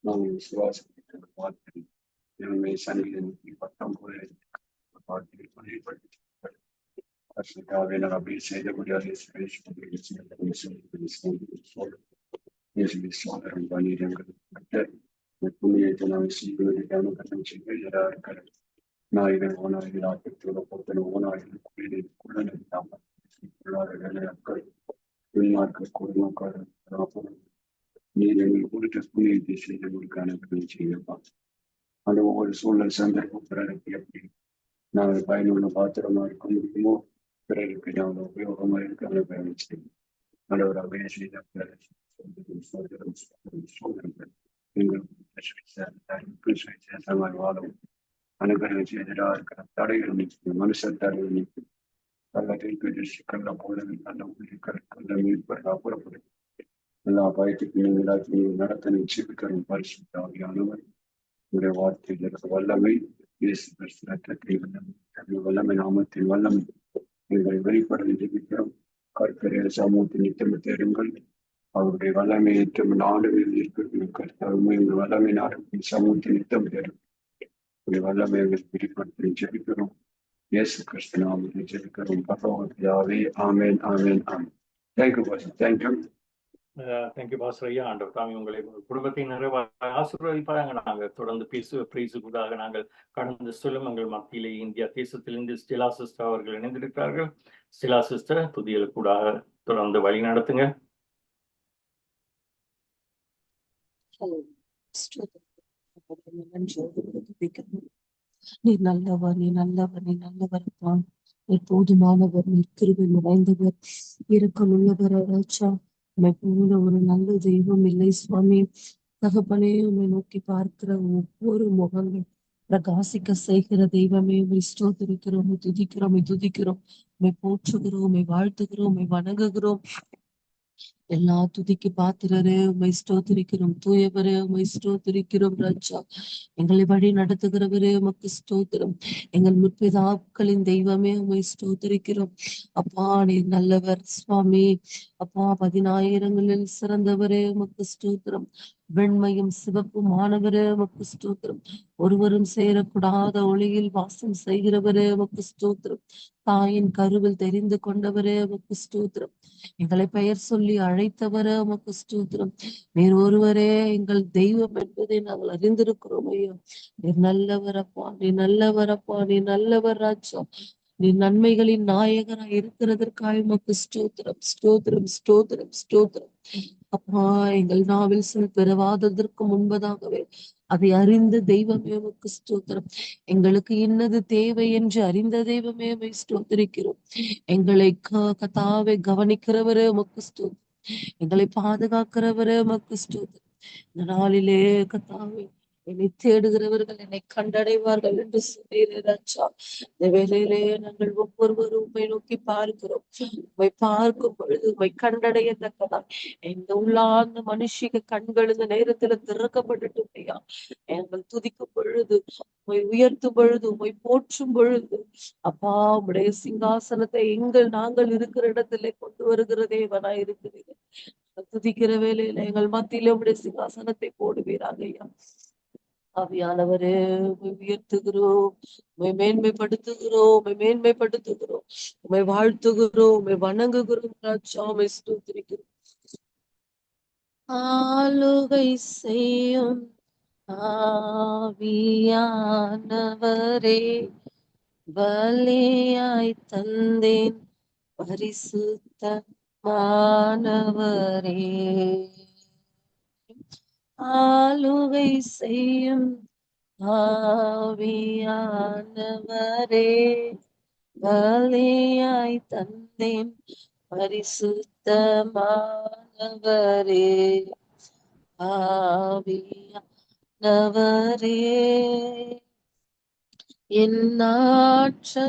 நாங்கள் விசுவாசத்தை வார்த்தை சனியை 19 வார்த்தையை பரிசுத்தாவே நான் அப்படியே செய்தபடியாக சோதரம் பணியிடங்கள் புண்ணியத்தை நாங்கள் செய்வதற்கான கடன் செய்வதாக இருக்கிறது. நாய்கள் ஓநாய்கள் ஆட்டத்தோட போத்தன ஓநாய்கள் குள்ளன் இல்லாமல் வேலையாட்கள் வெளிநாட்கள் குடும்பக்காரர் நீர் எங்கள் குறித்த புண்ணியத்தை செய்தவர்களுக்கான கடன் செய்யப்பா. அந்த ஒவ்வொரு சூழல் சந்தர்ப்பம் பிறருக்கு எப்படி நாங்கள் பயனுள்ள பாத்திரமா இருக்க முடியுமோ பிறருக்கு நாங்கள் உபயோகமா இருக்கிற பயணம் செய்யும் நல்ல ஒரு அவைய செய்த சோதரங்கள் எங்களுக்கு வாழும் அனுகரணிச்சு எதிராக இருக்கிற தடைகள் நீக்கும் மனுஷன் தடைகள் நீக்கும் கள்ளத்திற்கு சிக்கல்ல போதனை நல்ல உயிர்கள் கல்ல மீட்பர் அப்புறப்படும் எல்லா பயத்துக்கு நீங்களாக்கி நடத்த நிச்சயிக்கிறோம் பரிசுத்தாவியானவர் உடைய வார்த்தையில் வல்லமை இயேசு கிறிஸ்து வல்லமை நாமத்தின் வல்லமை எங்களை வெளிப்பட ஜெபிக்கிறோம். கர்த்தரே சமூகத்தின் நித்தம் தேடுங்கள் அவருடைய வல்லமை நித்தம் நாடுகளில் இருக்கிற கர்த்தருமே எங்கள் வல்லமை நாடுகளின் சமூகத்தின் நித்தம் தேடும் வல்லமை எங்களுக்கு வெளிப்படுத்தி ஜெபிக்கிறோம். இயேசு கிறிஸ்து நாமத்தில் ஜெபிக்கிறோம். பரலோகத்திலே ஆமென் ஆமென் ஆமென். Thank you pastor. Thank you. Thank you pastor ஐயா. ஆண்டவர் தாமே உங்களை குடும்பத்தை நிறைவாக ஆசீர்வதிப்பாங்க. நாங்கள் தொடர்ந்து பேசுவதாக நாங்கள் கடந்து சொல்லும் எங்கள் மத்தியிலே இந்தியா தேசத்திலிருந்து ஸ்டெலா சிஸ்டர் அவர்கள் இணைந்திருக்கிறார்கள். ஸ்டெலா சிஸ்டர் புதியல் கூட தொடர்ந்து வழி நடத்துங்க. நீ நல்லவர், நீ நல்லவர், நீ நல்லவர். நீ போதுமானவர், நீ கிருபை நிறைந்தவர், இரக்கம் உள்ளவர். ராஜா உம்மை போல ஒரு நல்ல தெய்வம் இல்லை சுவாமி. தகப்பனே உம்மை நோக்கி பார்க்கிற ஒவ்வொரு முகங்கள் பிரகாசிக்க செய்கிற தெய்வமே உம்மை ஸ்தோத்திரிக்கிறோம், துதிக்கிறோம், துதிக்கிறோம், உம்மை போற்றுகிறோம், உம்மை வாழ்த்துகிறோம், உம்மை வணங்குகிறோம். எல்லா துதிக்கு பாத்திரரே உம்மை ஸ்தோத்திரிக்கிறோம். தூயவரே உம்மை ஸ்தோத்திரிக்கிறோம். ராஜா எங்களை வழி நடத்துகிறவரே உமக்கு ஸ்தோத்திரம். எங்கள் முற்பிதாக்களின் தெய்வமே உம்மை ஸ்தோத்திரிக்கிறோம். அப்பா நீ நல்லவர் சுவாமி. அப்பா 10,000ங்களில் சிறந்தவரே உமக்கு ஸ்தோத்திரம். வெண்மையும் சிவப்பும் ஆனவரே உமக்கு ஸ்தோத்திரம். ஒருவரும் சேரக்கூடாத ஒளியில் வாசம் செய்கிறவரே உமக்கு ஸ்தோத்திரம். தாயின் கருவில் தெரிந்து கொண்டவரே உமக்கு ஸ்தோத்திரம். எங்களை பெயர் சொல்லி அழைத்தவரே உமக்கு ஸ்தோத்திரம். நீர் ஒருவரே எங்கள் தெய்வம் என்பதை நாங்கள் அறிந்திருக்கிறோம் ஐயா. நீர் நல்லவரப்பா, நீ நல்லவரப்பா, நீ நல்லவர் ராஜா. நீ நன்மைகளின் நாயகராய் இருக்கிறதற்காக உமக்கு ஸ்தோத்திரம், ஸ்தோத்திரம், ஸ்தோத்திரம், ஸ்தோத்திரம். அப்பா எங்கள் நாவில் சொல் பெறவாததற்கு முன்பதாகவே அதை அறிந்த தெய்வமே உமக்கு ஸ்தோத்திரம். எங்களுக்கு இன்னது தேவை என்று அறிந்த தெய்வமே உம்மை ஸ்தோத்திரிக்கிறோம். எங்களை கத்தாவை கவனிக்கிறவரே உமக்கு ஸ்தோத்திரம். எங்களை பாதுகாக்கிறவரே உமக்கு ஸ்தோத்திரம். இந்த நாளிலே கத்தாவை என்னை தேடுகிறவர்கள் என்னை கண்டடைவார்கள் என்று சொன்னீரே ராஜா. இந்த வேளையிலே நாங்கள் ஒவ்வொருவரும் உம்மை நோக்கி பார்க்கிறோம். உம்மை பார்க்கும் பொழுது உம்மை கண்டடையத்தக்கதா எங்க உள்ளார்ந்த மனுஷிக கண்கள் இந்த நேரத்துல திறக்கப்பட்டுட்டும் ஐயா. எங்கள் துதிக்கும் பொழுது உம்மை உயர்த்தும் பொழுது உம்மை போற்றும் பொழுது அப்பா உம்முடைய சிங்காசனத்தை நாங்கள் இருக்கிற இடத்துல கொண்டு வருகிற தேவனா இருக்கிறீங்க. துதிக்கிற வேலையில எங்கள் மத்தியில உம்முடைய சிங்காசனத்தை போடுவீராங்க ஐயா. ஆவியானவரே உம்மை உயர்த்துகிறோம், உம்மை மேன்மைப்படுத்துகிறோம், உம்மை மேன்மைப்படுத்துகிறோம், உம்மை வாழ்த்துகிறோம், உம்மை வணங்குகிறோம் ராஜா. உம்மை ஸ்தோத்திரிக்கிறோம். ஆளுகை செய்யும் ஆவியானவரே பலியாய் தந்தேன் பரிசுத்த மானவரே. ஆளுகை செய்யும் ஆவியானவரே பலியாய் தந்தேன் பரிசுத்தமானவரே, ஆவியானவரே, என் ஆற்றலானவரே,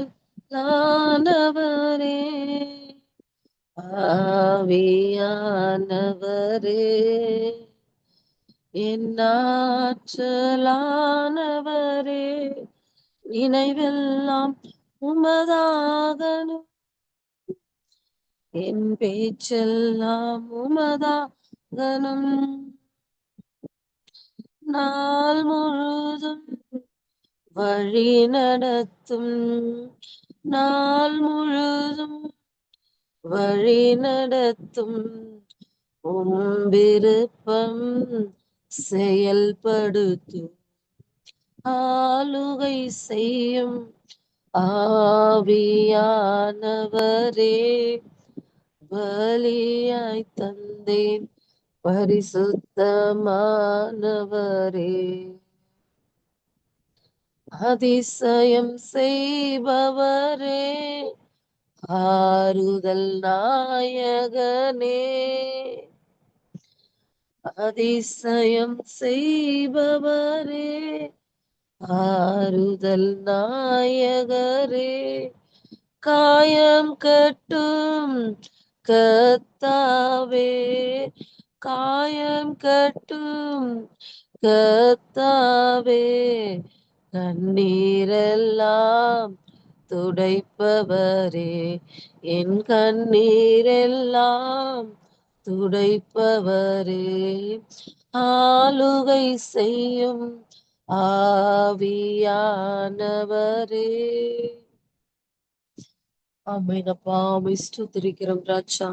ஆவியானவரே, என் ஆற்றலானவரே, நினைவெல்லாம் உமதாகணும், என் பேச்செல்லாம் உமதாகணும், நாள் முழுதும் வழி நடத்தும், நாள் முழுதும் வழி நடத்தும், உம் விருப்பம் செயல்படுத்தும், ஆளுகை செய்யும் ஆவியானவரே, பலியாய் தந்தேன் பரிசுத்தமானவரே, அதிசயம் செய்பவரே, ஆறுதல் நாயகனே, அதிசயம் செய்பவரே, ஆறுதல் நாயகரே, காயம் கட்டும் கர்த்தாவே, காயம் கட்டும் கர்த்தாவே, கண்ணீரெல்லாம் துடைப்பவரே, என் கண்ணீரெல்லாம் துடைப்பவரே, ஆளுகை செய்யும் ஆவியானவரே. ஆமெனப்பா, உம்மை ஸ்தோத்திரிக்கிறோம் ராஜா.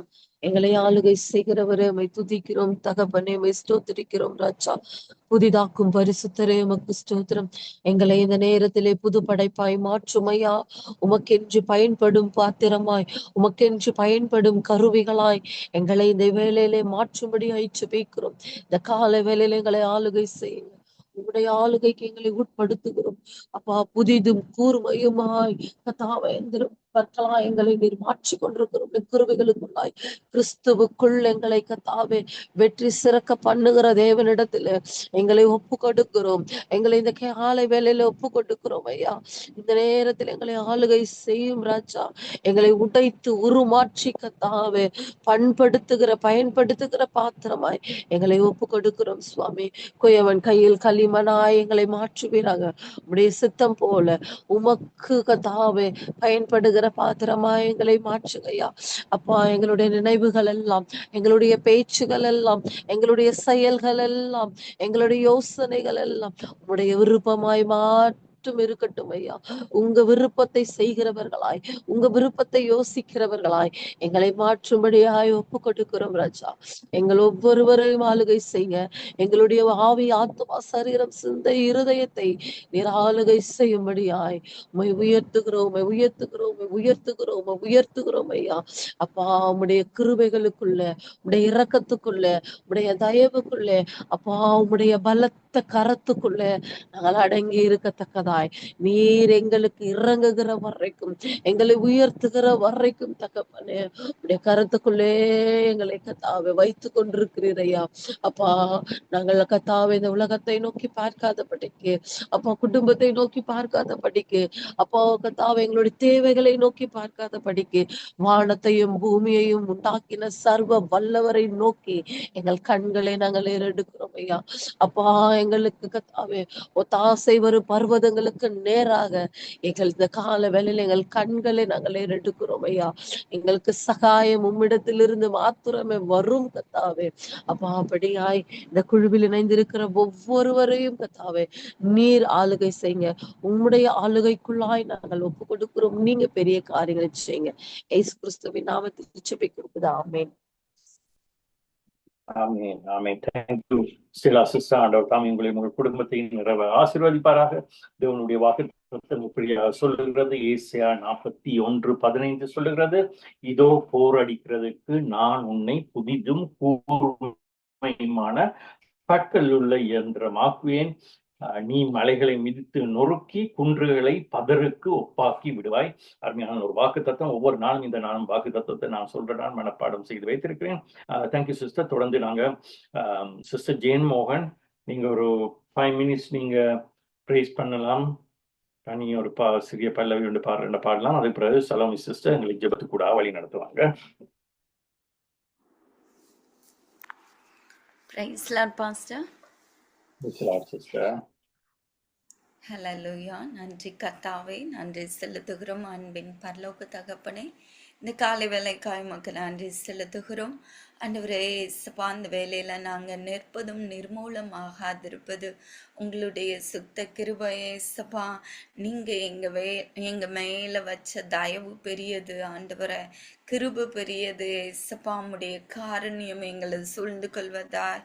எங்களை ஆளுகை செய்கிறவரே, உம்மை துதிக்கிறோம் தகப்பனே, உம்மை ஸ்தோத்திரிக்கிறோம் ராஜா. புதிதாக்கும் பரிசுத்தரே, உமக்கு ஸ்தோத்திரம். எங்களை இந்த நேரத்திலே புது படைப்பாய் மாற்றுமையா, உமக்கென்று பயன்படும் பாத்திரமாய், உமக்கென்று பயன்படும் கருவிகளாய் எங்களை இந்த வேளையிலே மாற்றும்படியாய் ஜெபிக்கிறோம். இந்த கால வேளையில எங்களை ஆளுகை செய்யுங்க. உங்களுடைய ஆளுகைக்கு எங்களை உட்படுத்துகிறோம் அப்பா. புதிதும் கூர்மையுமாய் கர்த்தாவே பற்றலாய் எங்களை நீர் மாற்றி கொண்டிருக்கிறோம். கிருபைகளுக்குள்ளாய் கிறிஸ்துவுக்குள் எங்களை கர்த்தாவே வெற்றி சிறக்க பண்ணுகிற தேவனிடத்துல எங்களை ஒப்பு கொடுக்கிறோம். எங்களை இந்த காலை வேளையில ஒப்பு கொடுக்கிறோம் ஐயா. இந்த நேரத்தில் எங்களை ஆளுகை செய்யும் ராஜா. எங்களை உடைத்து உருமாற்றி கர்த்தாவே பயன்படுத்துகிற பாத்திரமாய் எங்களை ஒப்பு கொடுக்கிறோம் சுவாமி. குயவன் கையில் களிமனாய் எங்களை மாற்றுவீராங்க. உடைய சித்தம் போல உமக்கு கர்த்தாவே பயன்படுகிற பாத்திரமாய் எங்களை மாற்றுகையா அப்பா. எங்களுடைய நினைவுகள் எல்லாம், எங்களுடைய பேச்சுகள் எல்லாம், எங்களுடைய செயல்கள் எல்லாம், எங்களுடைய யோசனைகள் எல்லாம் உங்களுடைய விருப்பமாய் இருக்கட்டும் ஐயா. உங்க விருப்பத்தை செய்கிறவர்களாய், உங்க விருப்பத்தை யோசிக்கிறவர்களாய் எங்களை மாற்றும்படியாய் ஒப்பு கொடுக்கிறோம் ராஜா. எங்கள் ஒவ்வொருவரையும் ஆளுகை செய்ய, எங்களுடைய ஆவி ஆத்மா சரீரம் சிந்தை இருதயத்தை நீர் ஆளுகை செய்யும்படியாய் உம்மை உயர்த்துகிறோம், உயர்த்துகிறோம் ஐயா அப்பா. உம்முடைய கிருபைகளுக்குள்ள, உம்முடைய இரக்கத்துக்குள்ள, உம்முடைய தயவுக்குள்ள அப்பா, உம்முடைய பலத்த கரத்துக்குள்ள நாங்கள் அடங்கி இருக்கத்தக்கதாய் நீர் எங்களுக்கு இறங்குகிற வரைக்கும், எங்களை உயர்த்துகிற வரைக்கும் தகப்பனே உடைய கரத்துக்குள்ளே எங்களை கத்தாவை வைத்து கொண்டிருக்கிறீரையா அப்பா. நாங்கள் கத்தாவை இந்த உலகத்தை நோக்கி பார்க்காதபடிக்கு அப்பா, குடும்பத்தை நோக்கி பார்க்காதபடிக்கு அப்பா கத்தாவை எங்களுடைய தேவைகளை நோக்கி பார்க்காதபடிக்கு வானத்தையும் பூமியையும் உண்டாக்கின சர்வ வல்லவரை நோக்கி எங்கள் கண்களை நாங்கள் ஏறெடுக்கிறோம் ஐயா அப்பா. எங்களுக்கு கத்தாவே ஒத்தாசை வரும் பர்வதங்களுக்கு நேராக எங்கள் இந்த கால வேளையில் எங்கள் கண்களை நாங்கள் ஏறெடுக்கிறோம் ஐயா. எங்களுக்கு சகாயம் உம்மிடத்திலிருந்து மாத்திரமே வரும் கத்தாவே அப்பா. அப்படியாய் இந்த குழுவில் இணைந்திருக்கிற ஒவ்வொருவரையும் கத்தாவே நீர் ஆளுகை செய்யுங்க. உம்முடைய ஆளுகைக்குள்ளாய் நாங்கள் ஒப்பு கொடுக்கிறோம். நீங்க பெரிய காரியங்களை செய்யுங்க. இயேசு கிறிஸ்துவின் நாமத்தில் ஜெபம் கொடுக்குது. ஆமென். ஆமென், ஆமென். Thank you Stella sister. ஆண்டவர் தாமே உங்களை உங்கள் குடும்பத்தையும் நிறைவு ஆசீர்வதிப்பாராக. தேவனுடைய வாக்குத்தத்தம் இப்படியாக சொல்லுகிறது. ஏசாயா 41:15 சொல்லுகிறது, இதோ போரடிக்கிறதுக்கு நான் உன்னை புதிதும் கூர்மையுமான கற்கள் உள்ள இயந்திரமாக்குவேன், நீ மலைகளை மிதித்து நொறுக்கி குன்றுகளை பதருக்கு ஒப்பாக்கி விடுவாய். அருமையான ஒரு வாக்கு தத்துவம். ஒவ்வொரு நாளும் இந்த நாளும் வாக்கு தத்துவத்தை நான் சொல்றேன், மனப்பாடம் செய்து வைத்திருக்கிறேன். Thank you sister. தொடர்ந்து நாங்க சிஸ்டர் ஜேன் மோகன், நீங்க ஒரு 5 minutes நீங்க ப்ரேஸ் பண்ணலாம். தனி ஒரு சிறிய பல்லவி ஒன்று பாடலாம். அதுக்கு பிறகு சலோமி சிஸ்டர் எங்களை ஜெபத்து கூட வழி நடத்துவாங்க. Praise Lord, Pastor. சிஸ்டர். ஹல்லேலூயா. நன்றி கர்த்தாவே, நன்றி செலுத்துகிறோம். அன்பின் பரலோக தகப்பனே, இந்த காலை வேளைக்காய் மக்கள் நன்றி செலுத்துகிறோம். ஆண்டவரே இயேசுப்பா, அந்த வேலையில நாங்கள் நிற்பதும் நிர்மூலமாகாதிருப்பது உங்களுடைய சுத்த கிருபை இயேசுப்பா. நீங்க எங்க மேல வச்ச தயவு பெரியது ஆண்டவரே, கிருபை பெரியது இயேசுப்பா. உம்முடைய காருண்யம் எங்களை சூழ்ந்து கொள்வதாய்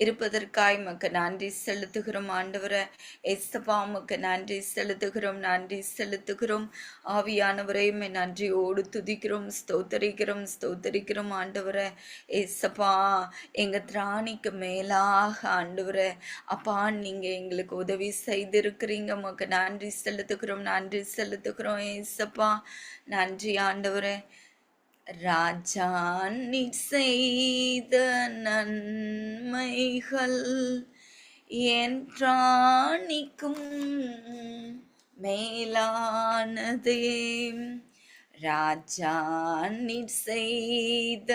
இருப்பதற்காய் மக்கு நன்றி செலுத்துகிறோம் ஆண்டவரே இயேசுப்பா. உமக்கு நன்றி செலுத்துகிறோம், நன்றி செலுத்துகிறோம். ஆவியானவரே நன்றியோடு துதிக்கிறோம், ஸ்தோத்தரிக்கிறோம் ஆண்டவரே ஏசப்பா. எங்க திராணிக்கு மேலாக ஆண்டவரே அப்பா நீங்க எங்களுக்கு உதவி செய்திருக்கிறீங்க. உமக்கு நன்றி செலுத்துகிறோம் ஏசப்பா. நன்றி ஆண்டவரே. ராஜா நீ செய்த நன்மைகள் என் திராணிக்கும் மேலானதே. ராஜா நீர் செய்த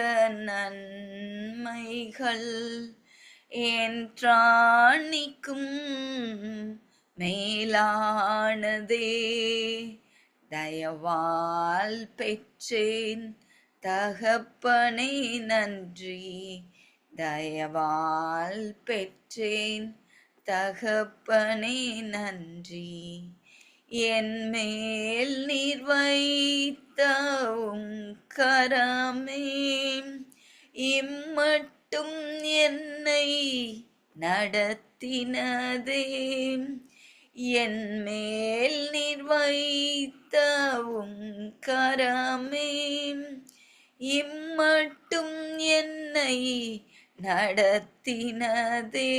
நன்மைகள் என் திராணிக்கும் மேலானதே. தயவால் பெற்றேன் தகப்பனே நன்றி, தயவால் பெற்றேன் தகப்பனே நன்றி. என் மேல் நீர் வைத்தவும் கரமே இம்மட்டும் என்னை நடத்தினதே. என் மேல் நீர் வைத்தவும் கரமே இம்மட்டும் என்னை நடத்தினதே.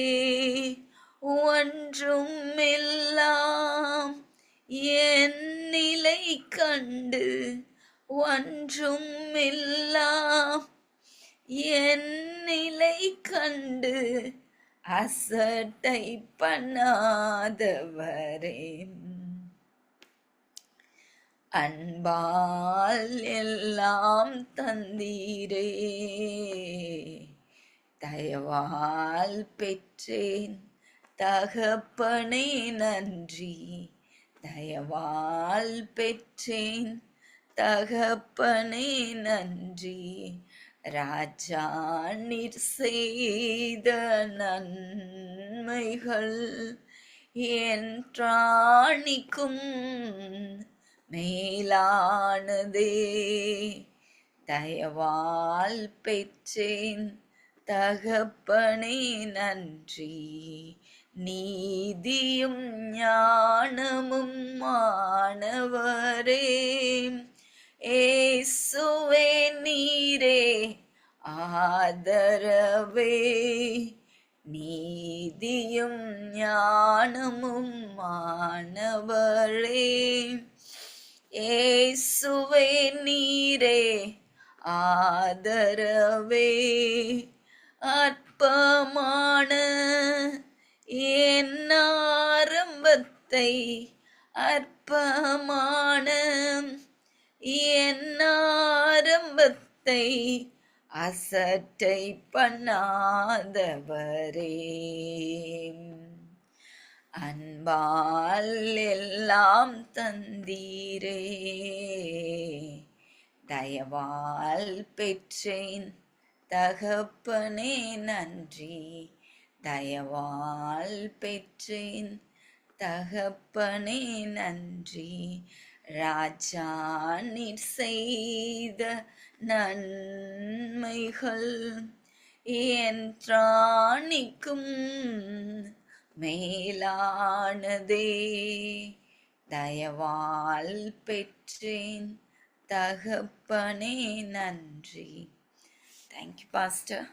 ஒன்றும் எல்லாம் என் நிலை கண்டு, ஒன்றும் எல்லாம் என் நிலை கண்டு அசட்டை பண்ணாதவரே. அன்பால் எல்லாம் தந்தீரே, தயவால் பெற்றேன் தகப்பனே நன்றி, தயவால் பெற்றேன் தகப்பனே நன்றி. ராஜா நீர் செய்த நன்மைகள் என் திராணிக்கும் மேலானதே. தயவால் பெற்றேன் தகப்பனே நன்றி. நீதியும் ஞானமும் மாணவரே ஏசுவே நீரே ஆதரவே. நீதியும் ஞானமும் மாணவரே ஏசுவே நீரே ஆதரவே. அற்பமான என் ஆரம்பத்தை, அற்பமான என் ஆரம்பத்தை அசட்டை பண்ணாதவரே. அன்பால் எல்லாம் தந்தீரே, தயவால் பெற்றேன் தகப்பனே நன்றி, தயவால் பெற்றேன் தகப்பனே நன்றி. ராஜா நீர் செய்த நன்மைகள் என் திராணிக்கும் மேலானதே. தயவால் பெற்றேன் தகப்பனே நன்றி. Thank you pastor.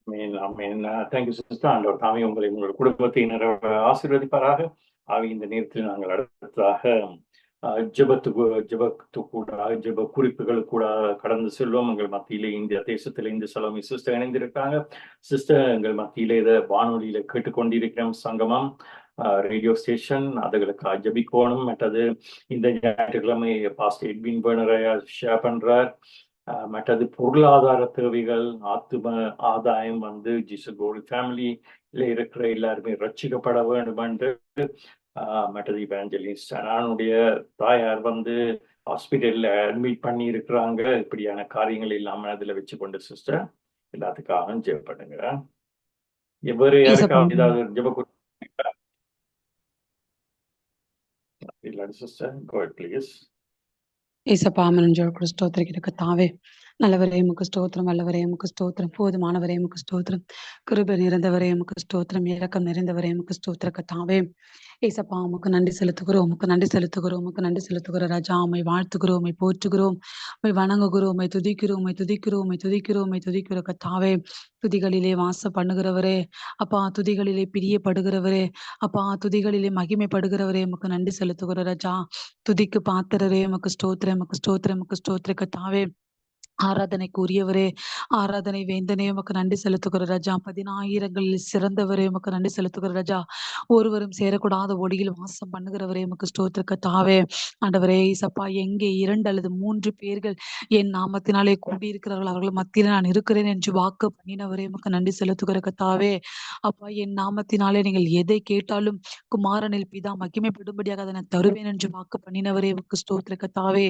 Thank you sister. ஆண்டவர் தாமே உங்களை உங்களுடைய குடும்பத்தினர் ஆசீர்வதிப்பாராக. இந்த நேரத்தில் நாங்கள் அடுத்ததாக ஜெப குறிப்புகள் கூட கடந்து செல்வோம். எங்கள் மத்தியிலே இந்திய தேசத்திலே இந்த சலோமி சிஸ்டர் இணைந்திருக்காங்க. சிஸ்டர் எங்கள் மத்தியிலே இதை வானொலியில கேட்டுக்கொண்டிருக்கிறோம். சங்கமம் ரேடியோ ஸ்டேஷன் அதுகளுக்கு ஜபிக்கோணும். மற்றது இந்த ஞாயிற்றுக்கிழமை பாஸ்டர் எட்வின் பேர்னரையா ஷேர் பண்றார். மற்றது பொருளாதார தேவைகள், ஆத்தும ஆதாயம் ஜீசஸ் கோல்டு ஃபேமிலியில இருக்கிற எல்லாருமே ரட்சிக்கப்பட வேண்டும் என்று மற்றது இவாஞ்சலிஸ்ட் அனானுடைய தாயார் ஹாஸ்பிட்டல்ல அட்மிட் பண்ணி இருக்கிறாங்க. இப்படியான காரியங்கள் இல்லாம அதுல வச்சு கொண்டு சிஸ்டர் எல்லாத்துக்காக ஜெப பண்ணுங்க. எவ்வளவு யாருக்காவது ஏதாவது ஜெப இல்ல சிஸ்டர் கோ அஹெட் ப்ளீஸ். ஏசப்பா மனஞ்சோடு ஸ்தோத்திரிக்கிற கர்த்தாவே, நல்லவரே உமக்கு ஸ்தோத்திரம், வல்லவரே உமக்கு ஸ்தோத்திரம், போதுமானவரே உமக்கு ஸ்தோத்திரம், கிருபை நிறைந்தவரே உமக்கு ஸ்தோத்திரம், இரக்கம் நிறைந்தவரே உமக்கு ஸ்தோத்திர கர்த்தாவே. ஏசப்பா உமக்கு நன்றி செலுத்துகிறோம், உமக்கு நன்றி செலுத்துகிறோம், உமக்கு நன்றி செலுத்துகிறோம் ராஜா. உம்மை வாழ்த்துகிறோம், உம்மை போற்றுகிறோம், உம்மை வணங்குகிறோம், உம்மை துதிக்கிறோம், உம்மை துதிக்கிறோம், உம்மை துதிக்கிறோம், உம்மை துதிக்கிற கர்த்தாவே. துதிகளிலே வாசம் பண்ணுகிறவரே அப்பா, துதிகளிலே பிரியப்படுகிறவரே அப்பா, துதிகளிலே மகிமைப்படுகிறவரே உமக்கு நன்றி செலுத்துகிற ராஜா. துதிக்கு பாத்திரரே உமக்கு ஸ்தோத்திரம், உமக்கு ஸ்தோத்திரம், உமக்கு ஸ்தோத்திர கர்த்தாவே. ஆராதனைக்கு உரியவரே, ஆராதனை வேந்தனே உமக்கு நன்றி செலுத்துகிற ராஜா. 10,000களில் சிறந்தவரே உமக்கு நன்றி செலுத்துகிற ராஜா. ஒருவரும் சேரக்கூடாத ஒடியில் வாசம் பண்ணுகிறவரே உமக்கு ஸ்தோத்திர கர்த்தாவே. ஆண்டவரே இசப்பா, எங்கே 2 அல்லது 3 பேர்கள் என் நாமத்தினாலே கூடியிருக்கிறார்கள் அவர்கள் மத்தியில் நான் இருக்கிறேன் என்று வாக்கு பண்ணினவரே உமக்கு நன்றி செலுத்துகிற கர்த்தாவே. அப்பா, என் நாமத்தினாலே நீங்கள் எதை கேட்டாலும் குமாரனில் பிதா மகிமைப்படும்படியாக அதை நான் தருவேன் என்று வாக்கு பண்ணினவரே உமக்கு ஸ்தோத்திர கர்த்தாவே.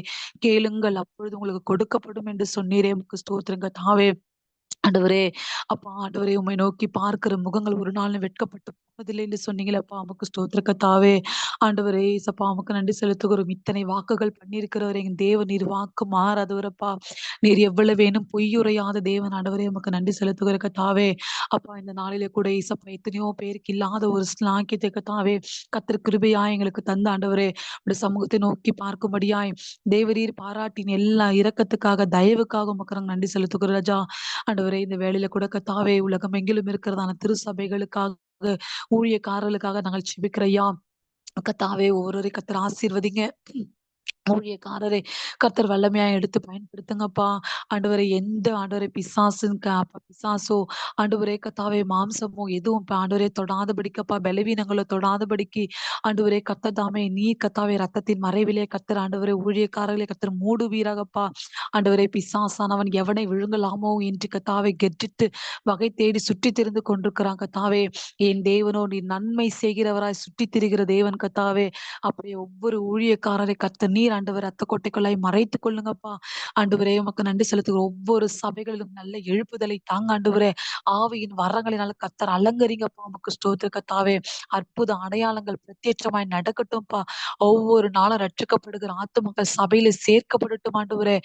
கேளுங்கள் அப்பொழுது உங்களுக்கு கொடுக்கப்படும் என்று சொன்னீரே உமக்கு ஸ்தோத்திரம் கர்த்தாவே. ஆண்டவரே அப்பா, ஆண்டவரே உம்மை நோக்கி பார்க்கிற முகங்கள் ஒரு நாள் வெட்கப்பட்டு போவதில்லை என்று சொன்னீங்களப்பா, உமக்கு ஸ்தோத்திர கர்த்தாவே. ஆண்டவரே இசப்பா உமக்கு நன்றி செலுத்துகிறோம். இத்தனை வாக்குகள் பண்ணியிருக்கிறவரே என் தேவன், நீர் வாக்கு மாறாதவரப்பா, நீர் எவ்வளவு வேணும் பொய்யுரையாத தேவன். ஆண்டவரே உமக்கு நன்றி செலுத்துகிற கர்த்தாவே. அப்பா, இந்த நாளிலே கூட இசப்பா எத்தனையோ பேருக்கு இல்லாத ஒரு ஸ்லாக்கியத்தை கர்த்தாவே கர்த்தர் கிருபையாய் எங்களுக்கு தந்த ஆண்டவரே, உடைய சமூகத்தை நோக்கி பார்க்கும்படியாய் தேவரீர் பாராட்டின் எல்லா இரக்கத்துக்காக தயவுக்காக உமக்கு நாங்கள் நன்றி செலுத்துகிற ராஜா. ஆண்டவரே இந்த வேளையில கூட கர்த்தாவே உலகம் எங்கிலும் இருக்கிறதான திருச்சபைகளுக்காக ஊழியக்காரர்களுக்காக நாங்கள் ஜெபிக்கிறையா கர்த்தாவே. ஒவ்வொரு கர்த்தர் ஆசீர்வதிங்க. ஊழியக்காரரை கர்த்தர் வல்லமையா எடுத்து பயன்படுத்துங்கப்பா. ஆண்டவரை எந்த ஆண்டவரை பிசாசோ ஆண்டவரே கர்த்தாவே மாம்சமோ எதுவும் ஆண்டவரே தொடாதபடிக்கப்பா, பலவீனங்களோ தொடாதபடிக்கு ஆண்டவரே கர்த்தர் தாமே நீ கர்த்தாவே ரத்தத்தின் மறைவிலே கர்த்தர் ஆண்டவரே ஊழியக்காரர்களை கர்த்தர் மூடுவீராகப்பா. ஆண்டவரே பிசாசானவன் எவனை விழுங்கலாமோ என்று கர்த்தாவே கெர்ச்சித்து வகை தேடி சுற்றி திரிந்து கொண்டிருக்கிறான் கர்த்தாவே. என் தேவனோ நீ நன்மை செய்கிறவராய் சுற்றி திரிகிற தேவன் கர்த்தாவே. அப்படியே ஒவ்வொரு ஊழியக்காரரை கர்த்தர் நீர் ஆண்டவர் ரத்த கோட்டைக்குள்ளாய் மறைத்துக் கொள்ளுங்கப்பா. ஆண்டவரே உமக்கு நன்றி செலுத்துகிற ஒவ்வொரு சபைகளிலும் நல்ல எழுப்புதலை தாங்க ஆண்டவரே. ஆவியின் வரங்களினால கர்த்தர் அலங்கரிங்கப்பா. உமக்கு ஸ்தோத்திர கர்த்தாவே. அற்புத அடையாளங்கள் பிரத்யட்சமாய் நடக்கட்டும்பா. ஒவ்வொரு நாளும் ரட்சிக்கப்படுகிற ஆத்துமாக்கள் சபையில சேர்க்கப்படட்டும் ஆண்டவரே.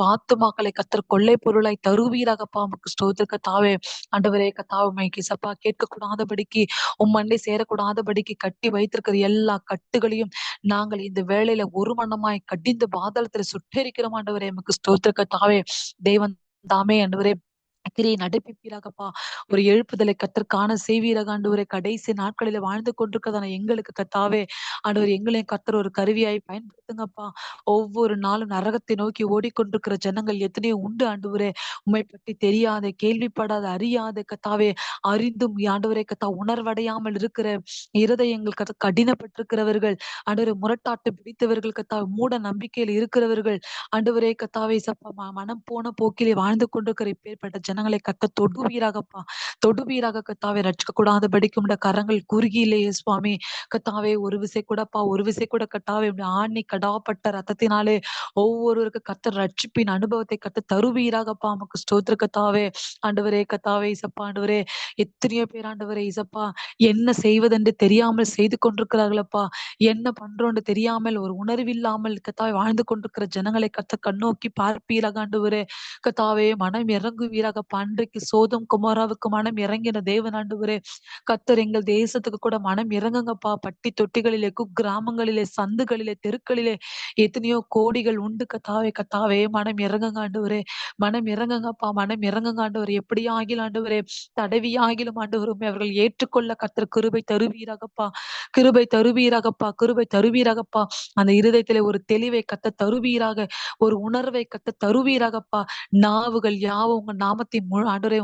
ஆத்துமாக்களை கர்த்தர் கொள்ளை பொருளாய் தருவீராகப்பா. உமக்கு ஸ்தோத்திர கர்த்தாவே. ஆண்டவரே கர்த்தாவே சப்பா கேட்கக்கூடாதபடிக்கு உம்மண்டை சேரக்கூடாதபடிக்கு கட்டி வைத்திருக்கிற எல்லா கட்டுகளையும் நாங்கள் இந்த வேளையில ஒரு மனமாய் கடிந்து பாதாளத்துல சுட்டெரிக்கிறோம் ஆண்டவரே. எமக்கு ஸ்தோத்திர கர்த்தாவே. தேவன் தாமே ஆண்டவரே கிரியை நடப்பிப்பீராகப்பா. ஒரு எழுப்புதலை கர்த்தர் காண செய்வீராக ஆண்டவரே. கடைசி நாட்களில வாழ்ந்து கொண்டிருக்கிறதான எங்களுக்கு கர்த்தாவே ஆண்டவர் எங்களையும் கர்த்தர் ஒரு கருவியாய் பயன்படுத்துங்கப்பா. ஒவ்வொரு நாளும் நரகத்தை நோக்கி ஓடிக்கொண்டிருக்கிற ஜனங்கள் எத்தனையோ உண்டு ஆண்டவரே. உம்மை பற்றி தெரியாத, கேள்விப்படாத, அறியாத கர்த்தாவே, அறிந்தும் ஆண்டவரே கர்த்தா உணர்வடையாமல் இருக்கிற இருதயங்கள் கர்த்தர் கடினப்பட்டிருக்கிறவர்கள் ஆண்டவரே, முரட்டாட்டு பிடித்தவர்கள் கர்த்தாவே, மூட நம்பிக்கையில் இருக்கிறவர்கள் ஆண்டவரே கர்த்தாவே சப்பா மனம் போன போக்கிலே வாழ்ந்து கொண்டிருக்கிற இப்பேற்பட்ட ஜனங்களை கர்த்தர் தொடுவீராகப்பா. தொடுவீராக கர்த்தாவே. ரட்சிக்க கூடாதபடிக்கு உம்முடைய கரங்கள் குறுகியிலேயே சுவாமி கர்த்தாவே. ஒரு விசை கூட கர்த்தாவே ஆணி கடாப்பட்ட ரத்தத்தினாலே ஒவ்வொருவருக்கு கர்த்தர் ரட்சிப்பின் அனுபவத்தை கர்த்தர் தருவீராகப்பா. உமக்கு ஸ்தோத்திர கர்த்தாவே. ஆண்டவரே கர்த்தாவே இசப்பா ஆண்டவரே, எத்தனையோ பேர் ஆண்டவரே இசப்பா என்ன செய்வதென்று தெரியாமல் செய்து கொண்டிருக்கிறார்களப்பா. என்ன பண்றோன்னு தெரியாமல் ஒரு உணர்வில்லாமல் கர்த்தாவே வாழ்ந்து கொண்டிருக்கிற ஜனங்களை கர்த்தர் கண்ணோக்கி பார்ப்பீராக ஆண்டவரே. கர்த்தாவே மனம் இறங்குவீராக தருவீராகப்பா. அன்றைக்கு சோதம் குமாராவுக்கு மனம் இறங்கின தேவன் ஆண்டவரே, கத்தர் எங்கள் தேசத்துக்கு கூட மனம் இறங்குங்கப்பா. பட்டி தொட்டிகளிலே, குக்கிராமங்களிலே, சந்துகளிலே, தெருக்களிலே எத்தனையோ கோடிகள் உண்டு கத்தாவே. கத்தாவே மனம் இறங்குங்க ஆண்டவரே, மனம் இறங்குங்கப்பா, மனம் இறங்குங்க ஆண்டவரே. எப்படி ஆகிலும் ஆண்டவரே, தடவி ஆகிலும் ஆண்டவருமே அவர்கள் ஏற்றுக்கொள்ள கத்தர் கிருபை தருவீராகப்பா, கிருபை தருவீராகப்பா, கிருபை தருவீராகப்பா. அந்த இருதயத்திலே ஒரு தெளிவை கத்த தருவீராக, ஒரு உணர்வை கத்த தருவீராகப்பா. நாவுகள் யாவும் உங்க நாமத்தின் ஆண்டவரே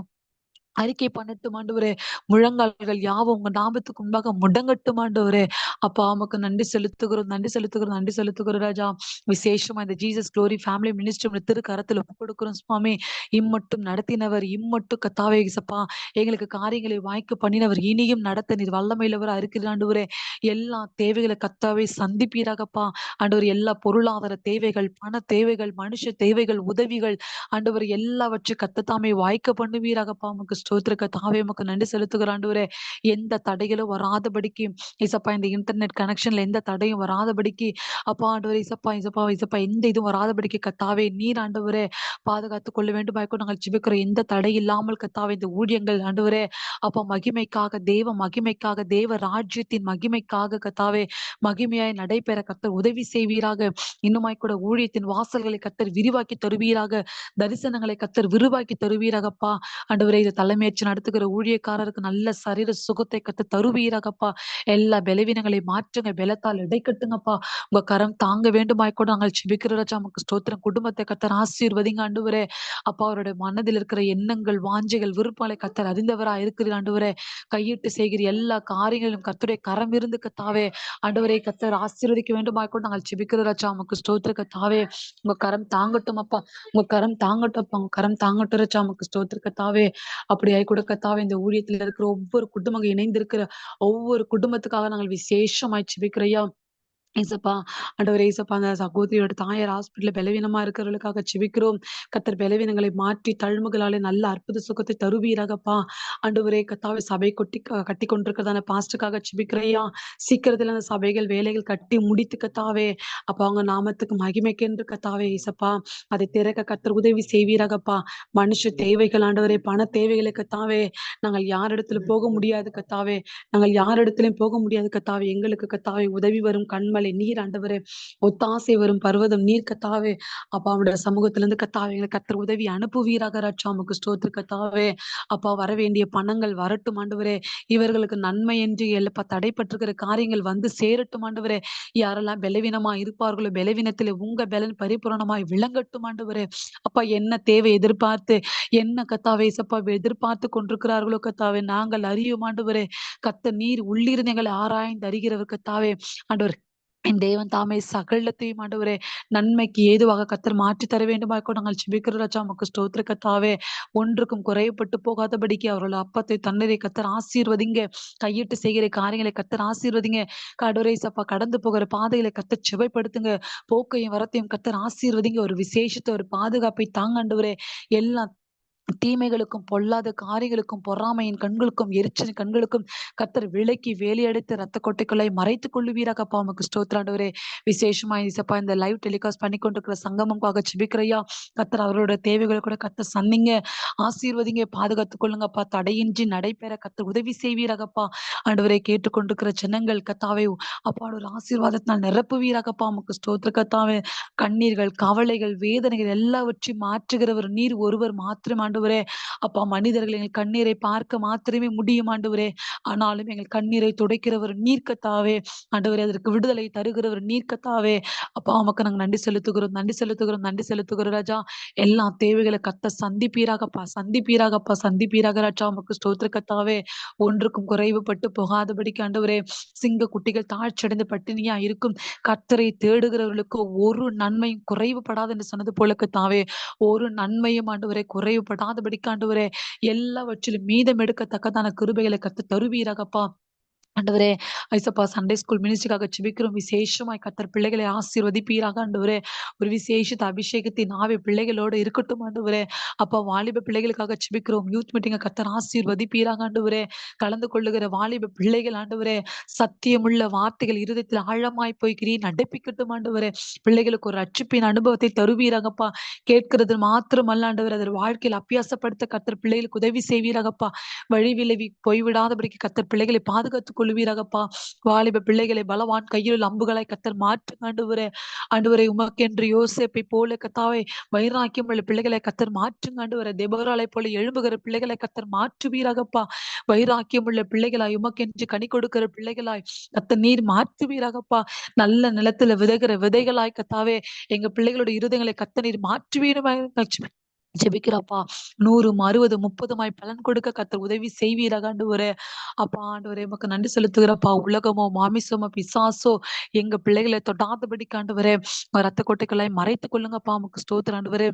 அறிக்கை பண்ணட்டும் ஆண்டவரே. முழங்கால்கள் யாவும் உங்க நாமத்துக்கு முன்பாக முடங்கட்டும் ஆண்டவரே. அப்பா உமக்கு நன்றி செலுத்துகிறோம், நன்றி செலுத்துகிறோம், நன்றி செலுத்துகிறோம் ராஜா. விசேஷமா இந்த ஜீசஸ் க்ளோரி ஃபேமிலி மினிஸ்ட்ரி திருக்கரத்தில் ஒப்பு கொடுக்கிறோம் சுவாமி. இம்மட்டும் நடத்தினவர், இம்மட்டும் கத்தாவே இசப்பா எங்களுக்கு காரியங்களை வாய்க்க பண்ணினவர், இனியும் நடத்த நீர் வல்லமையிலவரா இருக்கிற ஆண்டவரே. எல்லா தேவைகளை கத்தாவே சந்திப்பீராகப்பா ஆண்டவர். எல்லா பொருளாதார தேவைகள், பண தேவைகள், மனுஷ தேவைகள், உதவிகள் ஆண்டவர் எல்லாவற்றையும் கத்தத்தாமே வாய்க்க பண்ணுவீராகப்பா. உமக்கு ஸ்தோத்திர கத்தாவே, உமக்கு நன்றி செலுத்துகிற ஆண்டவரே. எந்த தடைகளும் வராதபடிக்கு இசப்பா, இந்த இன்டர்நெட் கனெக்ஷன்ல எந்த தடையும் வராதபடிக்கு அப்பா ஆண்டவரே, இசப்பா இசப்பா இசப்பா எந்த இதுவும் வராதபடிக்கு கத்தாவே நீர் ஆண்டவரே பாதுகாத்துக் கொள்ள வேண்டுமாய்க்கும் நாங்கள் ஜெபிக்கிறோம். எந்த தடை இல்லாமல் கத்தாவே இந்த ஊழியங்கள் ஆண்டவரே அப்பா மகிமைக்காக, தேவ மகிமைக்காக, தேவ ராஜ்யத்தின் மகிமைக்காக கத்தாவே மகிமையாய் நடைபெற கத்தர் உதவி செய்வீராக. இன்னுமாய் கூட ஊழியத்தின் வாசல்களை கத்தர் விரிவாக்கி தருவீராக, தரிசனங்களை கத்தர் விரிவாக்கி தருவீராகப்பா ஆண்டவரே. இதை தலைமையேற்று நடத்துகிற ஊழியக்காரருக்கு நல்ல சரீர சுகத்தை கத்து தருவீராகப்பா. எல்லா பலவீனங்களை மாற்றுங்க, பலத்தால் இடைக்கட்டுங்கப்பா. உங்க கரம் தாங்க வேண்டுமாய் கூட நாங்கள் ஜெபிக்கிற ராஜா. நமக்கு ஸ்தோத்திரம். குடும்பத்தை கத்தர் ஆசீர்வதிங்க ஆண்டவரே. அப்பா அவருடைய மனதில் இருக்கிற எண்ணங்கள், வாஞ்சைகள், விருப்பங்களை கத்தர் அறிந்தவரா இருக்கிற ஆண்டவரே. கையிட்டு செய்கிற எல்லா காரியங்களிலும் கத்தருடைய கரம் இருந்து கத்தாவே ஆண்டவரே கத்தர் ஆசீர்வதிக்க வேண்டுமாய் கூட நாங்கள் ஜெபிக்கிற ராஜா. நமக்கு ஸ்தோத்திர கத்தாவே. உங்க கரம் தாங்கட்டும் அப்பா, உங்க கரம் தாங்கட்டும் அப்பா, உங்க கரம் தாங்கட்டும் ராஜா. நமக்கு ஸ்தோத்திர கத்தாவே. அப்படியாய் கூட கத்தாவே இந்த ஊழியத்தில் இருக்கிற ஒவ்வொரு குடும்பங்கள் இணைந்திருக்கிற ஒவ்வொரு குடும்பத்துக்காக நாங்கள் விசேஷமாய் ஜெபிக்கிறையா. ஏசப்பா ஆண்டவரே, ஏசப்பா அந்த சகோதரியோட தாயார் ஹாஸ்பிட்டல்ல பலவீனமா இருக்கிறவர்களுக்காக ஜெபிக்கிறோம். கத்தர் பலவீனங்களை மாற்றி தழும்புகளாலே நல்ல அற்புத சுகத்தை தருவீராகப்பா. ஆண்டவரே கத்தாவே சபை கட்டி கொண்டிருக்கிறதான பாஸ்டுக்காக ஜெபிக்கிறையா. சீக்கிரத்துல அந்த சபைகள் வேலைகள் கட்டி முடித்து கத்தாவே அப்பா அவங்க நாமத்துக்கு மகிமைக்கென்று கத்தாவே ஏசப்பா அதை திறக்க கத்தர் உதவி செய்வீராகப்பா. மனுஷ தேவைகள் ஆண்டவரே, பண தேவைகளை கத்தாவே நாங்கள் யாரிடத்துல போக முடியாது கத்தாவே, நாங்கள் யாரிடத்திலும் போக முடியாது கத்தாவே. எங்களுக்கு கத்தாவே உதவி வரும் கண்மலை நீர் ஆண்டவரே, ஒத்தாசை வரும் பர்வதம் நீர் கத்தாவே. அப்பா அவருடைய சமூகத்துல இருந்து கத்தாவே எங்களுக்கு கத்தர் உதவி அனுப்புவீராக ராஜா. நமக்கு ஸ்தோத்திர கத்தாவே. அப்பா வர வேண்டிய பணங்கள் வரட்டும் ஆண்டவரே. இவர்களுக்கு நன்மை என்று எல்லா தடைப்பட்டிருக்கிற காரியங்கள் வந்து சேரட்டும் ஆண்டவரே. யாரெல்லாம் பலவீனமா இருப்பார்களோ பலவீனத்திலே உங்க பலன் பரிபூரணமாய் விளங்கட்டும் ஆண்டவரே. அப்பா என்ன தேவை எதிர்பார்த்து என்ன கத்தாவே சப்பா எதிர்பார்த்து கொண்டிருக்கிறார்களோ கத்தாவே நாங்கள் அறியும் ஆண்டவரே. கத்த நீர் உள்ளிருந்து எங்களை ஆராய்ந்து அறிகிறவர் கத்தாவே. ஆண்டவர் என் தேவன் தாமே சகலத்தையும் ஆண்டவரே நன்மைக்கு ஏதுவாக கத்தர் மாற்றி தர வேண்டுமா நாங்கள் ஜெபிக்கிற ராஜா. நமக்கு ஸ்தோத்திர கத்தாவே. ஒன்றுக்கும் குறையப்பட்டு போகாதபடிக்கு அவர்கள் அப்பத்தை தண்ணீரை கத்தர் ஆசீர்வதிங்க. கையிட்டு செய்கிற காரியங்களை கத்தர் ஆசீர்வதிங்க. கடவுரை சப்பா கடந்து போகிற பாதைகளை கத்தர் செவைப்படுத்துங்க. போக்கையும் வரத்தையும் கத்தர் ஆசீர்வதிங்க. ஒரு விசேஷத்தை ஒரு பாதுகாப்பை தாங்க ஆண்டவரே. எல்லா தீமைகளுக்கும் பொல்லாத காரியங்களுக்கும் பொறாமையின் கண்களுக்கும் எரிச்சல் கண்களுக்கும் கத்தர் விலக்கி வேலையடைத்து ரத்த கொட்டைக்குள்ளே மறைத்துக் கொள்ளுவீராகப்பா. உமக்கு ஸ்தோத்திராண்டவரே. விசேஷமா இசப்பா இந்த லைவ் டெலிகாஸ்ட் பண்ணி கொண்டிருக்கிற சங்கமம்காக ஜெபிக்கிறையா. கத்தர் அவரோட தேவைகளை கூட கத்தர் சந்திங்க, ஆசீர்வதிங்க, பாதுகாத்துக் கொள்ளுங்கப்பா. தடையின்றி நடைபெற கத்தர் உதவி செய்வீராகப்பா. ஆண்டவரை கேட்டுக்கொண்டிருக்கிற ஜனங்கள் கத்தாவே அப்பா ஒரு ஆசீர்வாதத்தினால் நிரப்புவீராகப்பா. உமக்கு ஸ்தோத்திர கத்தாவே. கண்ணீர்கள், கவலைகள், வேதனைகள் எல்லாவற்றையும் மாற்றுகிறவர் நீர் ஒருவர் மாத்திரம் ஆண்டவரே. அப்பா மனிதர்கள் எங்கள் கண்ணீரை பார்க்க மாத்திரமே முடியும் ஆண்டவரே. ஆனாலும் எங்கள் கண்ணீரை துடைக்கிறவர் நீர் கத்தாவே. ஆண்டவரே அதற்கு விடுதலை தருகிறவர் நீர் கத்தாவே. அப்பா உமக்கு நாங்கள் நன்றி செலுத்துகிறோம், நன்றி செலுத்துகிறோம், நன்றி செலுத்துகிறோம் ராஜா. எல்லா தேவைகளை கத்த சந்திப்பீராகப்பா, சந்திப்பீராகப்பா, சந்திப்பீராக ராஜா. உமக்கு ஸ்தோத்திர கத்தாவே. ஒன்றுக்கும் குறைவுபட்டு போகாதபடிக்கு ஆண்டவரே. சிங்க குட்டிகள் தாழ்ச்சடைந்து பட்டினியா இருக்கும் கர்த்தரை தேடுகிறவர்களுக்கு ஒரு நன்மையும் குறைவுபடாது என்று சொன்னது போல கத்தாவே. ஒரு நன்மையும் ஆண்டவரே குறைவுபடாதபடிக்கு ஆண்டவரே எல்லாவற்றிலும் மீதம் எடுக்கத்தக்கதான கிருபைகளை கத்து தருவீராகப்பா. ஆண்டவரே ஐசப்பா சண்டே ஸ்கூல் மினிஸ்ட்ரிக்காக ஜெபிக்கிறோம். விசேஷமாய் கர்த்தர் பிள்ளைகளை ஆசீர்வதிப்பீராக ஆண்டவரே. ஒரு விசேஷித்த அபிஷேகத்தின் ஆவி பிள்ளைகளோடு இருக்கட்டும் ஆண்டவரே. அப்பா வாலிப பிள்ளைகளுக்காக ஜெபிக்கிறோம். யூத் மீட்டிங்க கர்த்தர் ஆசீர்வதிப்பீராக ஆண்டவரே. கலந்து கொள்ளுகிற வாலிப பிள்ளைகள் ஆண்டவரே, சத்தியமுள்ள வார்த்தைகள் இருதயத்தில் ஆழமாய் போய் கிரியை நடப்பிக்கட்டும் ஆண்டவரே. பிள்ளைகளுக்கு ஒரு ரட்சிப்பின் அனுபவத்தை தருவீராகப்பா. கேட்கிறது மாத்திரமல்ல ஆண்டவரே, அதன் வாழ்க்கையில் அபியாசப்படுத்த கர்த்தர் பிள்ளைகளுக்கு உதவி செய்வீராகப்பா. வழி விளைவி போய்விடாதபடிக்கு கர்த்தர் பிள்ளைகளை பாதுகாத்துக் கொள்வீராகப்பா. வாலிப பிள்ளைகளை பலவான் கையில் அம்புகளாய் கர்த்தர் மாற்றுங்க ஆண்டவரே. ஆண்டவரே உமக்கென்று யோசேப்பை போல கர்த்தாவே வைராக்கியம் உள்ள பிள்ளைகளை கர்த்தர் மாற்றுங்க ஆண்டவரே. தெபோராளை போல எழும்புகிற பிள்ளைகளை கர்த்தர் மாற்றுவீராகப்பா. வைராக்கியம் உள்ள பிள்ளைகளாய் உமக்கென்று கனி கொடுக்கிற பிள்ளைகளாய் கர்த்தர் நீர் மாற்றுவீராகப்பா. நல்ல நிலத்துல விதைகிற விதைகளாய் கர்த்தாவே எங்க பிள்ளைகளோட இருதயங்களை கர்த்தர் நீர் மாற்றுவீருமாய் ஜெபிக்கிறப்பா. 100, 60, 30 பலன் கொடுக்க கர்த்தர் உதவி செய்வீராக ஆண்டவரே. அப்பா ஆண்டவரே உமக்கு நன்றி செலுத்துகிறப்பா. உலகமோ மாமிசமோ பிசாசோ எங்க பிள்ளைகளை தொடாதபடிக்கு ஆண்டவரே ரத்த கோட்டைகளாய் மறைத்துக் கொள்ளுங்கப்பா. உமக்கு ஸ்தோத்திரம் ஆண்டவரே.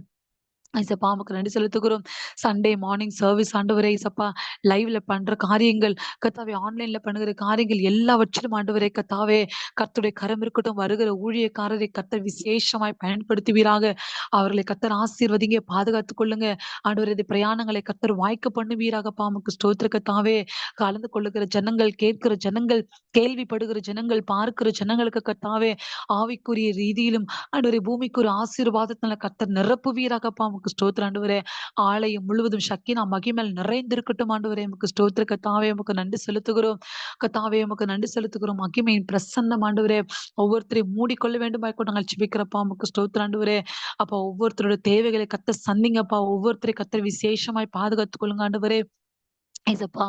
ஐசப்பா உமக்கு நன்றி செலுத்துகிறோம். சண்டே மார்னிங் சர்வீஸ் ஆண்டவரே ஐசப்பா லைவ்ல பண்ற காரியங்கள் கர்த்தாவே, ஆன்லைன்ல பண்ணுகிற காரியங்கள் எல்லாவற்றிலும் ஆண்டவரே கர்த்தாவே கர்த்தருடைய கரம் இருக்கட்டும். வருகிற ஊழியக்காரரை கர்த்தர் விசேஷமாய் பயன்படுத்துவீராக. அவர்களை கர்த்தர் ஆசீர்வதிங்க, பாதுகாத்துக் கொள்ளுங்க ஆண்டவரே. இது பிரயாணங்களை கர்த்தர் வாய்க்க பண்ணுவீராகப்பா. உமக்கு ஸ்தோத்திர கர்த்தாவே. கலந்து கொள்ளுகிற ஜனங்கள், கேட்கிற ஜனங்கள், கேள்விப்படுகிற ஜனங்கள், பார்க்கிற ஜனங்களுக்கு கர்த்தாவே ஆவிக்குரிய ரீதியிலும் ஆண்டவரே பூமிக்குரிய ஆசீர்வாதத்தினால கர்த்தர் நிரப்புவீராகப்பா. உமக்கு ஸ்தோத்திரம் ஆண்டவரே. ஆலயம் முழுவதும் சக்கினா மகிமையில் நிறைந்திருக்கட்டும் ஆண்டவரே. உமக்கு ஸ்தோத்திர கர்த்தாவே. உமக்கு நன்றி செலுத்துகிறோம் கர்த்தாவே. உமக்கு நன்றி செலுத்துகிறோம். மகிமையின் பிரசன்னம் ஆண்டவரே ஒவ்வொருத்தரையும் மூடிக்கொள்ள வேண்டுமாய் கூட நாங்கள் ஜெபிக்கிறப்பா. உமக்கு ஸ்தோத்திரம் ஆண்டவரே. அப்பா ஒவ்வொருத்தரோட தேவைகளை கர்த்தர் சந்திங்கப்பா. ஒவ்வொருத்தரை கர்த்தர் விசேஷமாய் பாதுகாத்துக் கொள்ளுங்க ஆண்டவரே. ஏசப்பா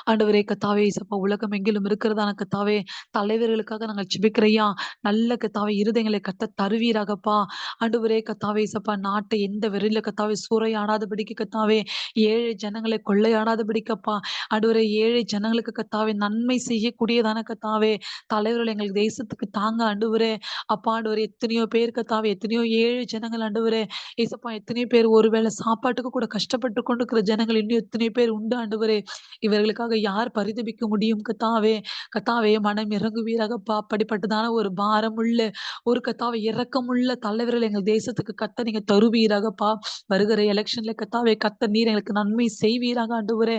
ஆண்டவரே கர்த்தாவே ஏசப்பா உலகம் எங்கிலும் இருக்கிறதான கர்த்தாவே தலைவர்களுக்காக நாங்கள் ஜெபிக்கிறையா. நல்ல கர்த்தாவே இருதயங்களை கர்த்தர் தருவீராகப்பா. ஆண்டவரே கர்த்தாவே ஏசப்பா நாட்டை எந்த வெறியில கர்த்தாவே சூறையாடாதபடிக்கு கர்த்தாவே, ஏழை ஜனங்களை கொள்ளையாடாதபடிக்கப்பா. ஆண்டவரே ஏழை ஜனங்களுக்கு கர்த்தாவே நன்மை செய்யக்கூடியதான கர்த்தாவே தலைவர்கள் எங்களுக்கு தேசத்துக்கு தாங்க ஆண்டவரே. அப்பா ஆண்டவரே எத்தனையோ பேர் கர்த்தாவே, எத்தனையோ ஏழை ஜனங்கள் ஆண்டவரே ஏசப்பா, எத்தனையோ பேர் ஒருவேளை சாப்பாட்டுக்கு கூட கஷ்டப்பட்டு கொண்டிருக்கிற ஜனங்கள் இன்னும் எத்தனையோ பேர் உண்டு ஆண்டவரே. இவர்களுக்காக யார் பரிதபிக்க முடியும் கர்த்தாவே. கர்த்தாவே மனம் இறங்குவீராகப்பா. அப்படிப்பட்டதான ஒரு பாரமுள்ள ஒரு கர்த்தாவே இரக்கமுள்ள தலைவர்கள் எங்கள் தேசத்துக்கு கர்த்தர் நீங்க தருவீராகப்பா. வருகிற எலெக்ஷன்ல கர்த்தாவே கர்த்தர் நீர் எங்களுக்கு நன்மை செய்வீராக ஆண்டவரே.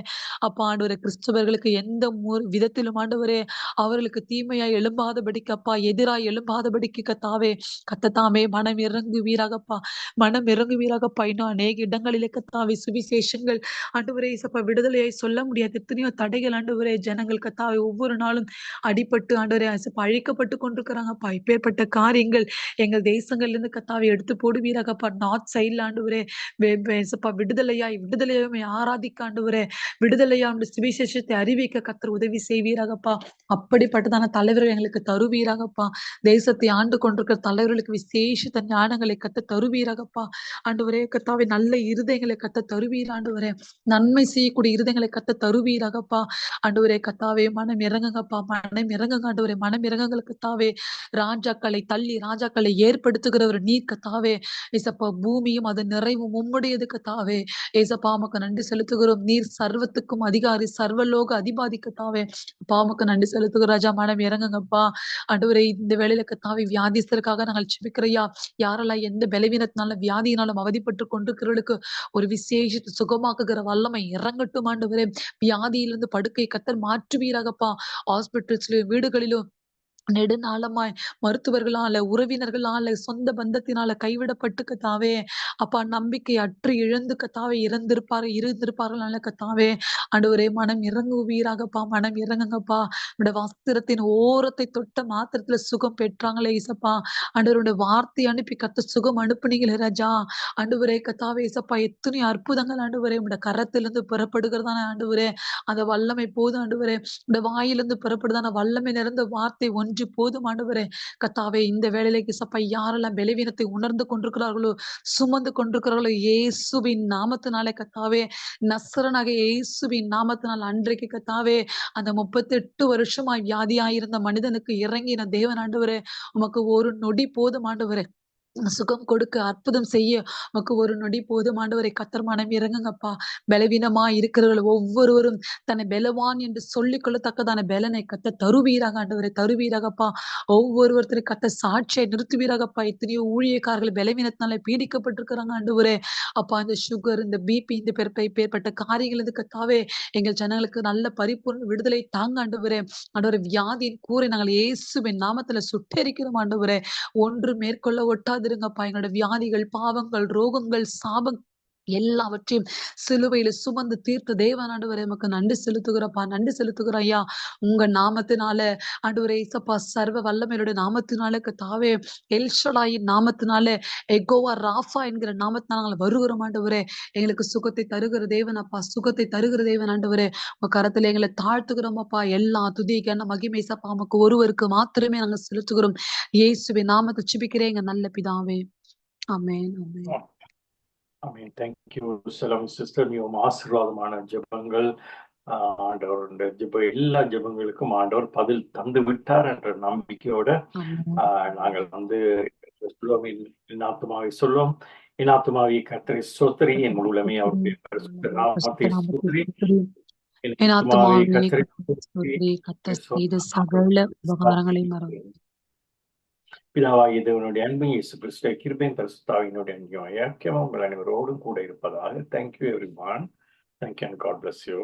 அப்பா ஆண்டவரே கிறிஸ்தவர்களுக்கு எந்த விதத்திலும் ஆண்டவரே அவர்களுக்கு தீமையாய் எழும்பாதபடிக்கு அப்பா, எதிராய் எழும்பாதபடிக்கு கர்த்தாவே கர்த்தத்தாமே மனம் இறங்குவீராகப்பா. மனம் இறங்குவீராகப்பா. இன்னும் அநேக இடங்களிலே கர்த்தாவே சுவிசேஷங்கள் ஆண்டவரே இயேசப்பா விடுதலையை சொல்ல முடியாது எத்தனையோ தடைகள் ஆண்டவரே. ஜனங்கள் கர்த்தாவே ஒவ்வொரு நாளும் அடிபட்டு ஆண்டவரே இயேசப்பா அழிக்கப்பட்டு கொண்டிருக்கிறாங்கப்பா. இப்பேற்பட்ட காரியங்கள் எங்கள் தேசங்கள்ல இருந்து கர்த்தாவே எடுத்து போடுவீராகப்பா. நார்த் சைட்ல ஆண்டவரே இயேசப்பா விடுதலையாய் ஆராதிக்க ஆண்டவரே, விடுதலையா சுவிசேஷத்தை அறிவிக்க கர்த்தர் உதவி செய்வீராகப்பா. அப்படிப்பட்டதான தலைவர்கள் எங்களுக்கு தருவீராகப்பா. தேசத்தை ஆண்டு கொண்டிருக்கிற தலைவர்களுக்கு விசேஷித்த ஞானங்களை கர்த்தர் தருவீராகப்பா. ஆண்டவரே கர்த்தாவே நல்ல இருதயங்களை கர்த்தர் தருவீர் ஆண்டவரே. நன்மை செய்யக்கூடிய இருதயங்களை கர்த்தர் தருவீராகப்பா. ஆண்டவரே கர்த்தாவே மனம் இறங்குங்கப்பா. மனம் இறங்குங்க ஆண்டவரே. மனம் இறங்குங்கள் கர்த்தாவே. ராஜாக்களை தள்ளி ராஜாக்களை ஏற்படுத்துகிறவர் நீர் கர்த்தாவே. ஏசப்பா பூமியும் அது நிறைவும் உம்முடையது கர்த்தாவே. ஏசப்பா உமக்கு நன்றி செலுத்துகிறோம். நீர் சர்வத்துக்கும் அதிகாரி, சர்வலோக அதிபாதி கர்த்தாவே. அப்பா உமக்கு நன்றி செலுத்துகிறோம் ராஜா. மனம் இறங்குங்கப்பா. ஆண்டவரே இந்த வேளையில கர்த்தாவே வியாதிஸ்தருக்காக நாங்கள் ஜெபிக்கிறையா. யாரெல்லாம் எந்த பலவீனத்தினால வியாதியினாலும் அவதிப்பட்டு கொண்டிருக்கிறவர்களுக்கு ஒரு விசேஷத்தை சுகமாக்குகிற வல்லமை இறங்கட்டும் ஆண்டவரே. வியாதியிலிருந்து படுக்கை கர்த்தர் மாற்றுவீராகப்பா. ஹாஸ்பிட்டல்ஸ்லயும் வீடுகளிலும் நெடுநாளமாய் மருத்துவர்களால, உறவினர்களால, சொந்த பந்தத்தினால கைவிடப்பட்டு கர்த்தாவே அப்பா நம்பிக்கை அற்று இழந்து கர்த்தாவே இருந்திருப்பார்கள் கர்த்தாவே. ஆண்டவரே மனம் இறங்குவீராகப்பா. மனம் இறங்குங்கப்பா. உடைய வஸ்திரத்தின் ஓரத்தை தொட்ட மாத்திரத்துல சுகம் பெற்றாங்களே இசப்பா. ஆண்டவருடைய வார்த்தை அனுப்பி கர்த்தர் சுகம் அனுப்புனீங்களே ராஜா. ஆண்டவரே கர்த்தாவே இசப்பா எத்தனை அற்புதங்கள் ஆண்டவரே உடைய கரத்திலிருந்து புறப்படுகிறதான ஆண்டவரே அந்த வல்லமை போதும் ஆண்டவரே. உடைய வாயிலிருந்து புறப்படுதான வல்லமை நிறைந்த வார்த்தை ஒன்று போதும் ஆண்டவரே. கர்த்தாவே இந்த வேளையிலே சப்பா யாரெல்லாம் பலவீனத்தை உணர்ந்து கொண்டிருக்கிறார்களோ, சுமந்து கொண்டிருக்கிறார்களோ, இயேசுவின் நாமத்தினாலே கர்த்தாவே, நசரனாக இயேசுவின் நாமத்தினால் அன்றைக்கு கர்த்தாவே அந்த 38 வருஷமாய் வியாதியாயிருந்த மனிதனுக்கு இறங்கின தேவன் ஆண்டவரே. உமக்கு ஒரு நொடி போதும் ஆண்டவரே. சுகம் கொடுக்க அற்புதம் செய்ய உமக்கு ஒரு நொடி போதும் ஆண்டவரை. கத்தர் மனம் இறங்குங்கப்பா. பலவீனமா இருக்கிறவர்கள் ஒவ்வொருவரும் தன்னை பலவான் என்று சொல்லிக் கொள்ளத்தக்கதான பலனை கத்த தருவீராக ஆண்டவரை, தருவீராகப்பா. ஒவ்வொருவருத்தரும் கத்த சாட்சியை நிறுத்துவீராகப்பா. எத்தனையோ ஊழியக்காரர்கள் பலவீனத்தினால பீடிக்கப்பட்டிருக்கிறாங்க ஆண்டவரே. அப்பா, இந்த சுகர், இந்த பிபி, இந்த பேர்பட்ட காரியங்கள் இது கத்தாவே எங்கள் ஜனங்களுக்கு நல்ல பரிபூர்ண விடுதலை தாங்க ஆண்டவரே. ஆண்டவரே, வியாதியின் கூரை நாங்கள் இயேசுவின் நாமத்துல சுட்டெரிக்கிறோம் ஆண்டவரே. ஒன்று மேற்கொள்ள ஒட்டாதிருங்கப்பா. எங்களோட வியாதிகள், பாவங்கள், ரோகங்கள், சாபம் எல்லாவற்றையும் சிலுவையில சுமந்து தீர்த்த தேவன் ஆண்டவரே, நமக்கு நன்றி செலுத்துகிறப்பா. நன்றி செலுத்துகிறோம் ஐயா. உங்க நாமத்தினால ஆண்டவரே இயேசப்பா, சர்வ வல்லமையுடைய நாமத்தினால கர்த்தாவே, எல்ஷடாயின் நாமத்தினால, எகோவா ராஃபா என்கிற நாமத்தினால நாங்கள் வருகிறோம் ஆண்டவரே. எங்களுக்கு சுகத்தை தருகிற தேவன் அப்பா, சுகத்தை தருகிற தேவன் ஆண்டவரே. உங்க கரத்துல எங்களை தாழ்த்துகிறோம் அப்பா. எல்லா துதி கன மகிமை சப்பா நமக்கு ஒருவருக்கு மாத்திரமே நாங்கள் செலுத்துகிறோம். இயேசுவின் நாமத்தை ஜெபிக்கிறேன் எங்க நல்ல பிதாவே. ஆமென், ஆமென். ஆமென். Thank you Selam sister. மிகவும் ஆசீர்வாதமான ஜெபங்கள். ஆண்டவருடைய எல்லா ஜெபங்களுக்கும் ஆண்டவர் பதில் தந்து விட்டார் என்ற நம்பிக்கையோட நாங்கள் இன்னாத்துமாவை சொல்லுவோம். இன்னாத்துமாவை கர்த்தரை ஸ்தோத்திரி, என் முழுமே அவருடைய நாமத்தை ஸ்தோத்திரி. கர்த்தர் செய்த சகல உபகாரங்களையும் மறந்து பிதாவாகிய தேவனுடைய அன்பும் இயேசு கிறிஸ்துவின் கிருபையும் பரிசுத்தாவியினுடைய ஐக்கியமும் உங்கள் அனைவரோடும் கூட இருப்பதாக. Thank you everyone. Thank you and God bless you.